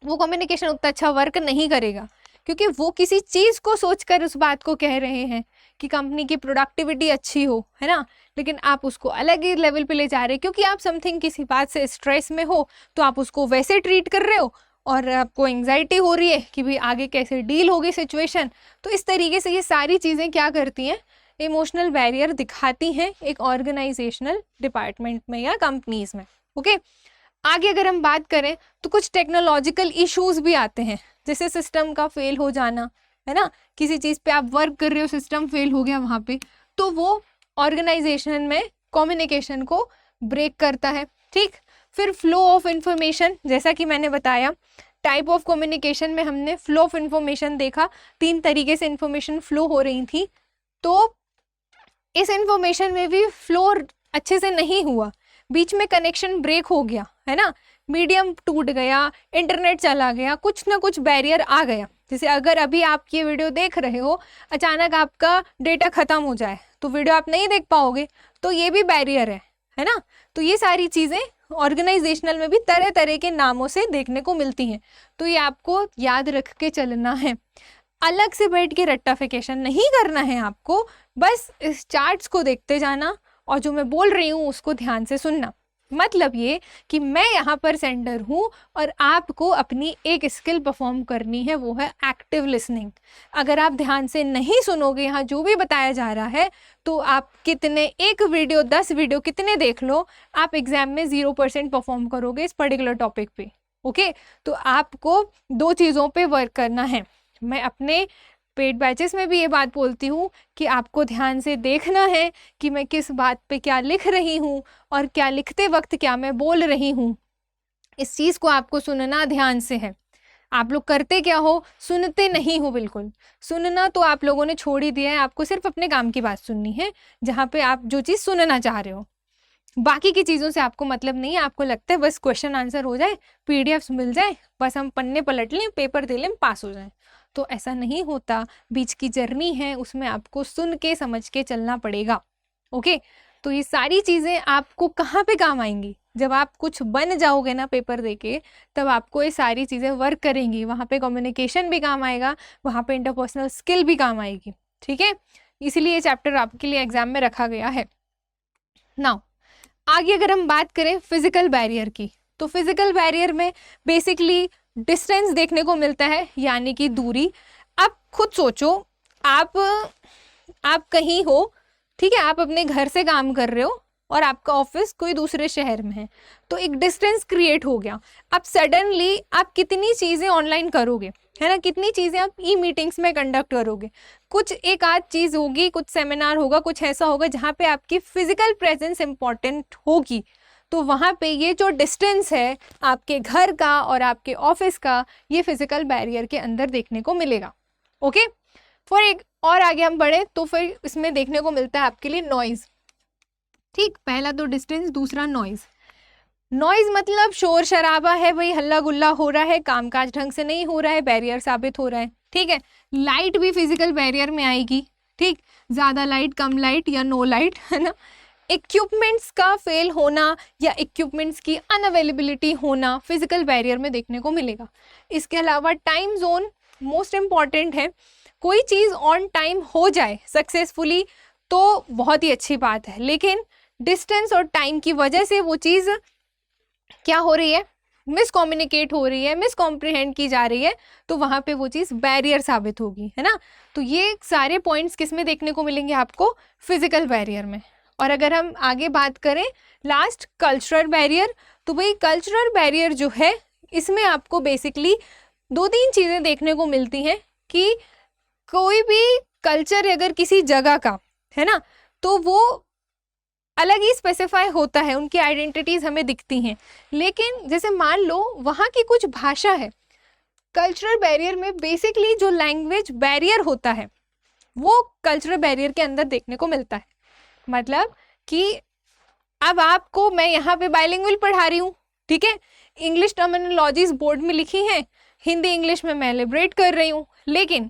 वो कम्युनिकेशन उतना अच्छा वर्क नहीं करेगा, क्योंकि वो किसी चीज़ को सोचकर उस बात को कह रहे हैं कि कंपनी की प्रोडक्टिविटी अच्छी हो, है ना, लेकिन आप उसको अलग ही लेवल पे ले जा रहे हैं, क्योंकि आप समथिंग किसी बात से स्ट्रेस में हो तो आप उसको वैसे ट्रीट कर रहे हो, और आपको एंग्जाइटी हो रही है कि भाई आगे कैसे डील होगी सिचुएशन। तो इस तरीके से ये सारी चीज़ें क्या करती हैं? इमोशनल बैरियर दिखाती हैं एक ऑर्गेनाइजेशनल डिपार्टमेंट में या कंपनीज में। ओके, आगे अगर हम बात करें तो कुछ टेक्नोलॉजिकल इश्यूज भी आते हैं, जैसे सिस्टम का फेल हो जाना, है ना, किसी चीज़ पे आप वर्क कर रहे हो, सिस्टम फेल हो गया वहाँ पे, तो वो ऑर्गेनाइजेशन में कम्युनिकेशन को ब्रेक करता है। ठीक, फिर फ्लो ऑफ इंफॉर्मेशन, जैसा कि मैंने बताया टाइप ऑफ कम्युनिकेशन में हमने फ्लो ऑफ इंफॉर्मेशन देखा, 3 तरीके से इंफॉर्मेशन फ्लो हो रही थी, तो इस इंफॉर्मेशन में भी फ्लो अच्छे से नहीं हुआ, बीच में कनेक्शन ब्रेक हो गया, है ना, मीडियम टूट गया, इंटरनेट चला गया, कुछ ना कुछ बैरियर आ गया। जैसे अगर अभी आप ये वीडियो देख रहे हो, अचानक आपका डेटा ख़त्म हो जाए तो वीडियो आप नहीं देख पाओगे, तो ये भी बैरियर है ना। तो ये सारी चीज़ें ऑर्गेनाइजेशनल में भी तरह तरह के नामों से देखने को मिलती हैं, तो ये आपको याद रख के चलना है। अलग से बैठ के रट्टाफिकेशन नहीं करना है आपको, बस इस चार्ट्स को देखते जाना और जो मैं बोल रही हूँ उसको ध्यान से सुनना। मतलब ये कि मैं यहाँ पर सेंडर हूँ और आपको अपनी एक स्किल परफॉर्म करनी है, वो है एक्टिव लिसनिंग। अगर आप ध्यान से नहीं सुनोगे यहाँ जो भी बताया जा रहा है, तो आप कितने, एक वीडियो 10 वीडियो कितने देख लो, आप एग्जाम में 0% परफॉर्म करोगे इस पर्टिकुलर टॉपिक पे। ओके, तो आपको 2 चीज़ों पे वर्क करना है। मैं अपने पेड बैचेस में भी ये बात बोलती हूँ कि आपको ध्यान से देखना है कि मैं किस बात पे क्या लिख रही हूँ और क्या लिखते वक्त क्या मैं बोल रही हूँ। इस चीज़ को आपको सुनना ध्यान से है। आप लोग करते क्या हो, सुनते नहीं हो। बिल्कुल सुनना तो आप लोगों ने छोड़ ही दिया है, आपको सिर्फ अपने काम की बात सुननी है, जहाँ पे आप जो चीज़ सुनना चाह रहे हो। बाकी की चीज़ों से आपको मतलब नहीं है। आपको लगता है बस क्वेश्चन आंसर हो जाए, पीडीएफ मिल जाए, बस हम पन्ने पलट लें, पेपर दे लें, पास हो जाए। तो ऐसा नहीं होता। बीच की जर्नी है, उसमें आपको सुन के समझ के चलना पड़ेगा। ओके, तो ये सारी चीज़ें आपको कहाँ पे काम आएंगी, जब आप कुछ बन जाओगे ना पेपर देके, तब आपको ये सारी चीज़ें वर्क करेंगी। वहाँ पे कम्युनिकेशन भी काम आएगा, वहाँ पे इंटरपर्सनल स्किल भी काम आएगी। ठीक है, इसीलिए ये चैप्टर आपके लिए एग्जाम में रखा गया है। नाउ आगे अगर हम बात करें फिजिकल बैरियर की, तो फिजिकल बैरियर में बेसिकली डिस्टेंस देखने को मिलता है, यानी कि दूरी। आप खुद सोचो, आप कहीं हो, ठीक है, आप अपने घर से काम कर रहे हो और आपका ऑफिस कोई दूसरे शहर में है, तो एक डिस्टेंस क्रिएट हो गया। अब सडनली आप कितनी चीज़ें ऑनलाइन करोगे, है ना, कितनी चीज़ें आप ई मीटिंग्स में कंडक्ट करोगे। कुछ एक आध चीज़ होगी, कुछ सेमिनार होगा, कुछ ऐसा होगा जहाँ पे आपकी फिजिकल प्रेजेंस इंपॉर्टेंट होगी। तो वहाँ पे ये जो डिस्टेंस है आपके घर का और आपके ऑफिस का, ये फिजिकल बैरियर के अंदर देखने को मिलेगा। ओके, फॉर एक और आगे हम बढ़े तो फिर इसमें देखने को मिलता है आपके लिए नॉइज़। ठीक, पहला तो डिस्टेंस, दूसरा नॉइज़। नॉइज़ मतलब शोर शराबा है, भाई हल्ला गुल्ला हो रहा है, कामकाज ढंग से नहीं हो रहा है, बैरियर साबित हो रहा है। ठीक है, लाइट भी फिजिकल बैरियर में आएगी। ठीक, ज़्यादा लाइट, कम लाइट या नो लाइट, है ना। इक्विपमेंट्स का फेल होना या इक्विपमेंट्स की अनअवेलेबिलिटी होना फिजिकल बैरियर में देखने को मिलेगा। इसके अलावा टाइम जोन मोस्ट इम्पॉर्टेंट है। कोई चीज़ ऑन टाइम हो जाए सक्सेसफुली तो बहुत ही अच्छी बात है, लेकिन डिस्टेंस और टाइम की वजह से वो चीज़ क्या हो रही है, मिसकम्युनिकेट हो रही है, मिसकॉम्प्रिहेंड की जा रही है, तो वहाँ पे वो चीज़ बैरियर साबित होगी, है ना। तो ये सारे पॉइंट्स किस में देखने को मिलेंगे आपको, फिजिकल बैरियर में। और अगर हम आगे बात करें लास्ट, कल्चरल बैरियर, तो भाई कल्चरल बैरियर जो है, इसमें आपको बेसिकली 2-3 चीज़ें देखने को मिलती हैं कि कोई भी कल्चर अगर किसी जगह का है ना, तो वो अलग ही स्पेसिफाई होता है, उनकी आइडेंटिटीज़ हमें दिखती हैं। लेकिन जैसे मान लो वहाँ की कुछ भाषा है, कल्चरल बैरियर में बेसिकली जो लैंग्वेज बैरियर होता है वो कल्चरल बैरियर के अंदर देखने को मिलता है। मतलब कि अब आपको मैं यहाँ पे बाइलिंगुअल पढ़ा रही हूँ, ठीक है, इंग्लिश टर्मिनोलॉजीज बोर्ड में लिखी हैं, हिंदी इंग्लिश में मैं एलिब्रेट कर रही हूँ, लेकिन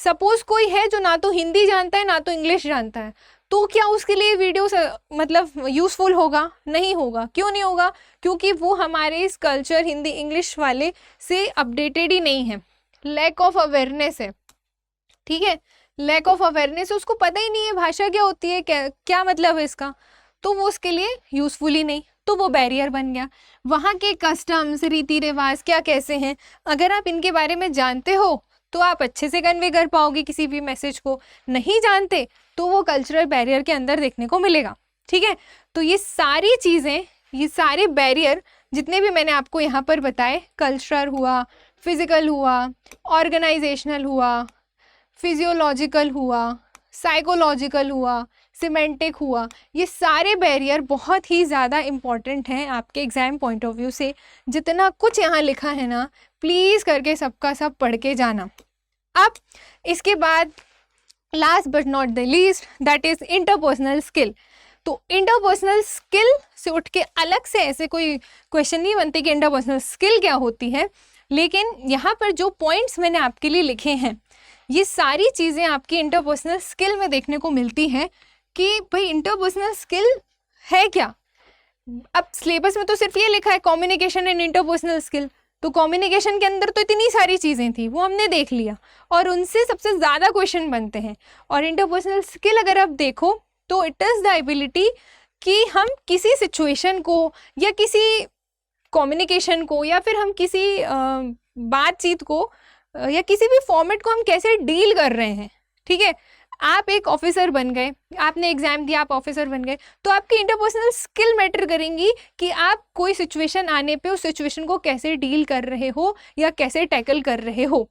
सपोज कोई है जो ना तो हिंदी जानता है ना तो इंग्लिश जानता है, तो क्या उसके लिए वीडियो मतलब यूज़फुल होगा? नहीं होगा। क्यों नहीं होगा? क्योंकि वो हमारे इस कल्चर हिंदी इंग्लिश वाले से अपडेटेड ही नहीं है, लैक ऑफ अवेयरनेस है। ठीक है, लैक ऑफ अवेयरनेस, उसको पता ही नहीं है भाषा क्या होती है, क्या मतलब है इसका, तो वो उसके लिए यूज़फुल ही नहीं, तो वो बैरियर बन गया। वहाँ के कस्टम्स, रीति रिवाज क्या कैसे हैं, अगर आप इनके बारे में जानते हो तो आप अच्छे से कन्वे कर पाओगे किसी भी मैसेज को। नहीं जानते तो वो कल्चरल बैरियर के अंदर देखने को मिलेगा। ठीक है, तो ये सारी चीज़ें, ये सारे बैरियर जितने भी मैंने आपको यहाँ पर बताए, कल्चरल हुआ, फिजिकल हुआ, ऑर्गेनाइजेशनल हुआ, फिजियोलॉजिकल हुआ, साइकोलॉजिकल हुआ, सिमेंटिक हुआ, ये सारे बैरियर बहुत ही ज़्यादा इम्पॉर्टेंट हैं आपके एग्ज़ाम पॉइंट ऑफ व्यू से। जितना कुछ यहाँ लिखा है ना, प्लीज़ करके सबका सब पढ़ के जाना। अब इसके बाद last but not the least, that is interpersonal skill. तो इंटरपर्सनल स्किल से उठ के अलग से ऐसे कोई क्वेश्चन नहीं बनते कि इंटरपर्सनल स्किल क्या होती है, लेकिन यहाँ पर जो पॉइंट्स मैंने आपके लिए लिखे हैं, ये सारी चीज़ें आपकी इंटरपर्सनल स्किल में देखने को मिलती हैं कि भाई इंटरपर्सनल स्किल है क्या। अब सिलेबस में तो सिर्फ ये लिखा है कम्युनिकेशन एंड इंटरपर्सनल स्किल, तो कम्युनिकेशन के अंदर तो इतनी सारी चीज़ें थी, वो हमने देख लिया, और उनसे सबसे ज़्यादा क्वेश्चन बनते हैं। और इंटरपर्सनल स्किल अगर आप देखो तो इट इज़ द एबिलिटी कि हम किसी सिचुएशन को या किसी कम्युनिकेशन को या फिर हम किसी बातचीत को या किसी भी फॉर्मेट को हम कैसे डील कर रहे हैं। ठीक है, आप एक ऑफिसर बन गए, आपने एग्जाम दिया, आप ऑफिसर बन गए, तो आपकी इंटरपर्सनल स्किल मैटर करेंगी कि आप कोई सिचुएशन आने पे उस सिचुएशन को कैसे डील कर रहे हो या कैसे टैकल कर रहे हो।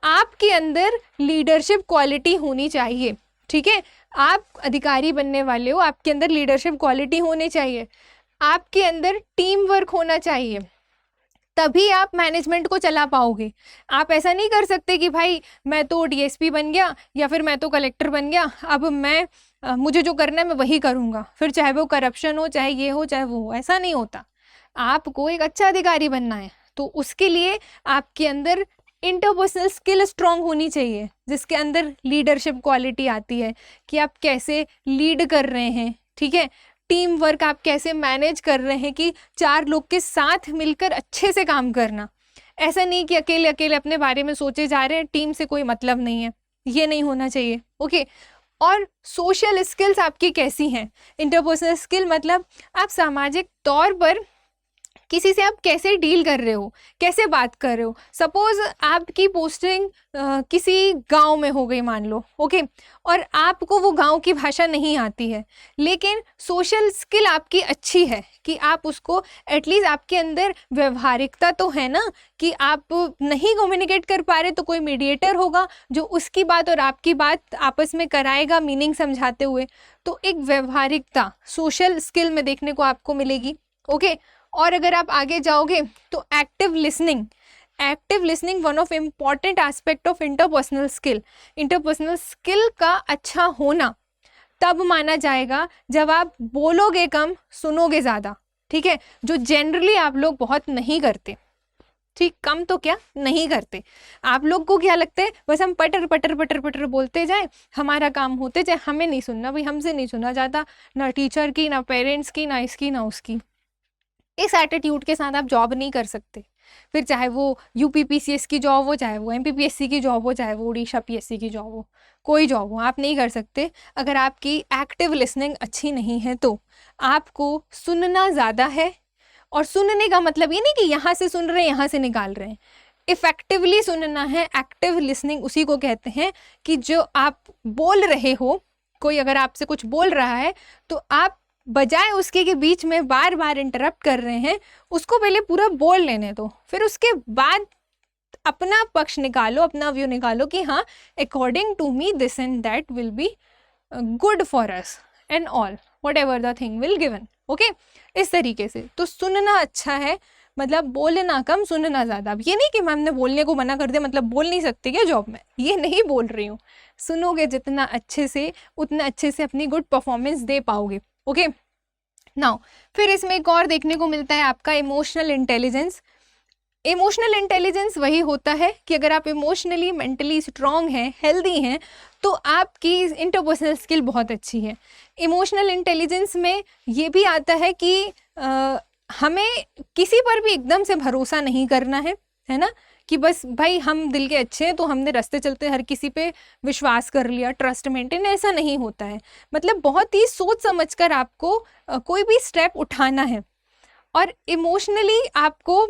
आपके अंदर लीडरशिप क्वालिटी होनी चाहिए। ठीक है, आप अधिकारी बनने वाले हो, आपके अंदर लीडरशिप क्वालिटी होनी चाहिए, आपके अंदर टीम वर्क होना चाहिए, तभी आप मैनेजमेंट को चला पाओगे। आप ऐसा नहीं कर सकते कि भाई मैं तो डीएसपी बन गया या फिर मैं तो कलेक्टर बन गया, अब मुझे जो करना है मैं वही करूँगा, फिर चाहे वो करप्शन हो, चाहे ये हो, चाहे वो हो। ऐसा नहीं होता। आपको एक अच्छा अधिकारी बनना है तो उसके लिए आपके अंदर इंटरपर्सनल स्किल स्ट्रांग होनी चाहिए, जिसके अंदर लीडरशिप क्वालिटी आती है कि आप कैसे लीड कर रहे हैं। ठीक है, टीम वर्क आप कैसे मैनेज कर रहे हैं कि 4 लोग के साथ मिलकर अच्छे से काम करना। ऐसा नहीं कि अकेले अकेले अपने बारे में सोचे जा रहे हैं, टीम से कोई मतलब नहीं है, ये नहीं होना चाहिए। ओके, और सोशल स्किल्स आपकी कैसी हैं? इंटरपर्सनल स्किल मतलब आप सामाजिक तौर पर किसी से आप कैसे डील कर रहे हो, कैसे बात कर रहे हो। सपोज आपकी पोस्टिंग किसी गांव में हो गई मान लो, ओके, और आपको वो गांव की भाषा नहीं आती है, लेकिन सोशल स्किल आपकी अच्छी है कि आप उसको एटलीस्ट, आपके अंदर व्यवहारिकता तो है ना कि आप नहीं कम्युनिकेट कर पा रहे तो कोई मीडिएटर होगा जो उसकी बात और आपकी बात आपस में कराएगा, मीनिंग समझाते हुए। तो एक व्यवहारिकता सोशल स्किल में देखने को आपको मिलेगी। ओके, और अगर आप आगे जाओगे तो active listening one of important aspect of interpersonal skill. Interpersonal skill का अच्छा होना तब माना जाएगा जब आप बोलोगे कम, सुनोगे ज़्यादा। ठीक है, जो जनरली आप लोग बहुत नहीं करते। ठीक, कम तो क्या नहीं करते। आप लोग को क्या लगता है, बस हम पटर पटर पटर पटर बोलते जाए, हमारा काम होते जाए, हमें नहीं सुनना भाई, हमसे नहीं सुना जाता, ना टीचर की, ना पेरेंट्स की, ना इसकी ना उसकी। इस एटीट्यूड के साथ आप जॉब नहीं कर सकते। फिर चाहे वो यूपीपीसीएस की जॉब हो, चाहे वो एमपीपीएससी की जॉब हो, चाहे वो उड़ीसा पीएससी की जॉब हो, कोई जॉब हो, आप नहीं कर सकते अगर आपकी एक्टिव लिसनिंग अच्छी नहीं है। तो आपको सुनना ज़्यादा है, और सुनने का मतलब ये नहीं कि यहाँ से सुन रहे हैं यहाँ से निकाल रहे हैं, इफेक्टिवली सुनना है। एक्टिव लिसनिंग उसी को कहते हैं कि जो आप बोल रहे हो, कोई अगर आपसे कुछ बोल रहा है तो आप बजाय उसके के बीच में बार बार इंटरप्ट कर रहे हैं, उसको पहले पूरा बोल लेने दो, फिर उसके बाद अपना पक्ष निकालो, अपना व्यू निकालो कि हाँ, according to me this and that will be good for us and all whatever the thing will given. Okay, इस तरीके से तो सुनना अच्छा है, मतलब बोलना कम, सुनना ज़्यादा। अब ये नहीं कि मैम ने बोलने को मना कर दिया मतलब बोल नहीं सकते क्या जॉब में, ये नहीं बोल रही हूँ। सुनोगे जितना अच्छे से, उतना अच्छे से अपनी गुड परफॉर्मेंस दे पाओगे। ओके, नाउ फिर इसमें एक और देखने को मिलता है आपका इमोशनल इंटेलिजेंस। इमोशनल इंटेलिजेंस वही होता है कि अगर आप इमोशनली मेंटली स्ट्रांग हैं, हेल्दी हैं, तो आपकी इंटरपर्सनल स्किल बहुत अच्छी है। इमोशनल इंटेलिजेंस में ये भी आता है कि हमें किसी पर भी एकदम से भरोसा नहीं करना है ना, कि बस भाई हम दिल के अच्छे हैं तो हमने रास्ते चलते हर किसी पे विश्वास कर लिया, ट्रस्ट मेंटेन, ऐसा नहीं होता है। मतलब बहुत ही सोच समझकर आपको कोई भी स्टेप उठाना है, और इमोशनली आपको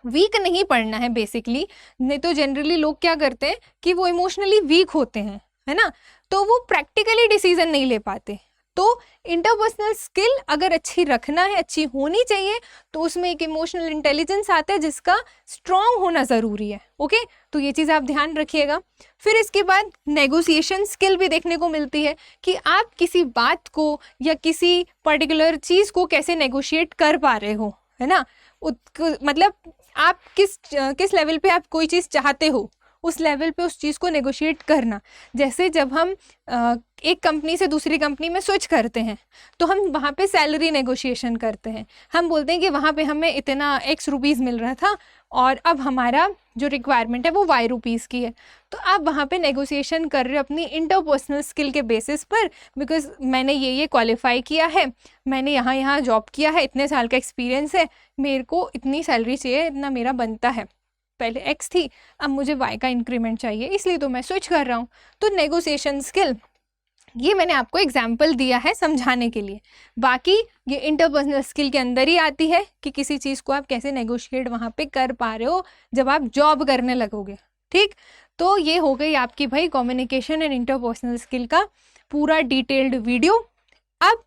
वीक नहीं पड़ना है बेसिकली। नहीं तो जनरली लोग क्या करते हैं कि वो इमोशनली वीक होते हैं, है ना, तो वो प्रैक्टिकली डिसीजन नहीं ले पाते। तो इंटरपर्सनल स्किल अगर अच्छी रखना है, अच्छी होनी चाहिए, तो उसमें एक इमोशनल इंटेलिजेंस आता है जिसका स्ट्रांग होना ज़रूरी है। ओके, तो ये चीज़ आप ध्यान रखिएगा। फिर इसके बाद नेगोशिएशन स्किल भी देखने को मिलती है कि आप किसी बात को या किसी पर्टिकुलर चीज़ को कैसे नेगोशिएट कर पा रहे हो, है ना। मतलब आप किस लेवल पे आप कोई चीज़ चाहते हो उस लेवल पे उस चीज़ को नेगोशिएट करना। जैसे जब हम एक कंपनी से दूसरी कंपनी में स्विच करते हैं तो हम वहाँ पे सैलरी नेगोशिएशन करते हैं। हम बोलते हैं कि वहाँ पे हमें इतना x रुपीज़ मिल रहा था और अब हमारा जो रिक्वायरमेंट है वो y रुपीज़ की है। तो आप वहाँ पे नेगोशिएशन कर रहे हो अपनी इंटरपर्सनल स्किल के बेसिस पर, बिकॉज मैंने ये क्वालिफाई किया है, मैंने यहाँ जॉब किया है, इतने साल का एक्सपीरियंस है, मेरे को इतनी सैलरी चाहिए, इतना मेरा बनता है, पहले x थी अब मुझे y का इंक्रीमेंट चाहिए, इसलिए तो मैं स्विच कर रहा हूँ। तो नेगोशिएशन स्किल, ये मैंने आपको एग्जाम्पल दिया है समझाने के लिए। बाकी ये इंटरपर्सनल स्किल के अंदर ही आती है कि किसी चीज़ को आप कैसे नेगोशिएट वहाँ पे कर पा रहे हो जब आप जॉब करने लगोगे। ठीक, तो ये हो गई आपकी भाई कम्युनिकेशन एंड इंटरपर्सनल स्किल का पूरा डिटेल्ड वीडियो। अब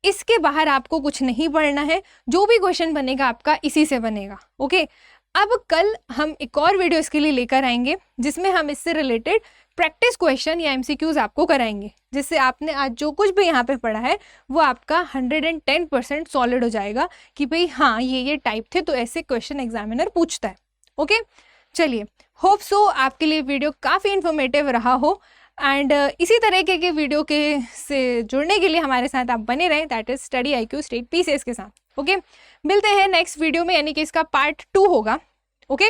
इसके बाहर आपको कुछ नहीं पढ़ना है, जो भी क्वेश्चन बनेगा आपका इसी से बनेगा। ओके, अब कल हम एक और वीडियो इसके लिए लेकर आएंगे जिसमें हम इससे रिलेटेड प्रैक्टिस क्वेश्चन या MCQs आपको कराएंगे, जिससे आपने आज जो कुछ भी यहाँ पे पढ़ा है वो आपका 110% सॉलिड हो जाएगा कि भाई हाँ ये टाइप थे तो ऐसे क्वेश्चन एग्जामिनर पूछता है। ओके, चलिए, होप सो आपके लिए वीडियो काफ़ी इन्फॉर्मेटिव रहा हो एंड इसी तरीके के वीडियो के से जुड़ने के लिए हमारे साथ आप बने रहें, that is study IQ state PCS के साथ। ओके, मिलते हैं नेक्स्ट वीडियो में, यानी कि इसका पार्ट 2 होगा। ओके,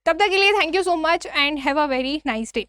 तब तक के लिए thank you so much and have a very nice day.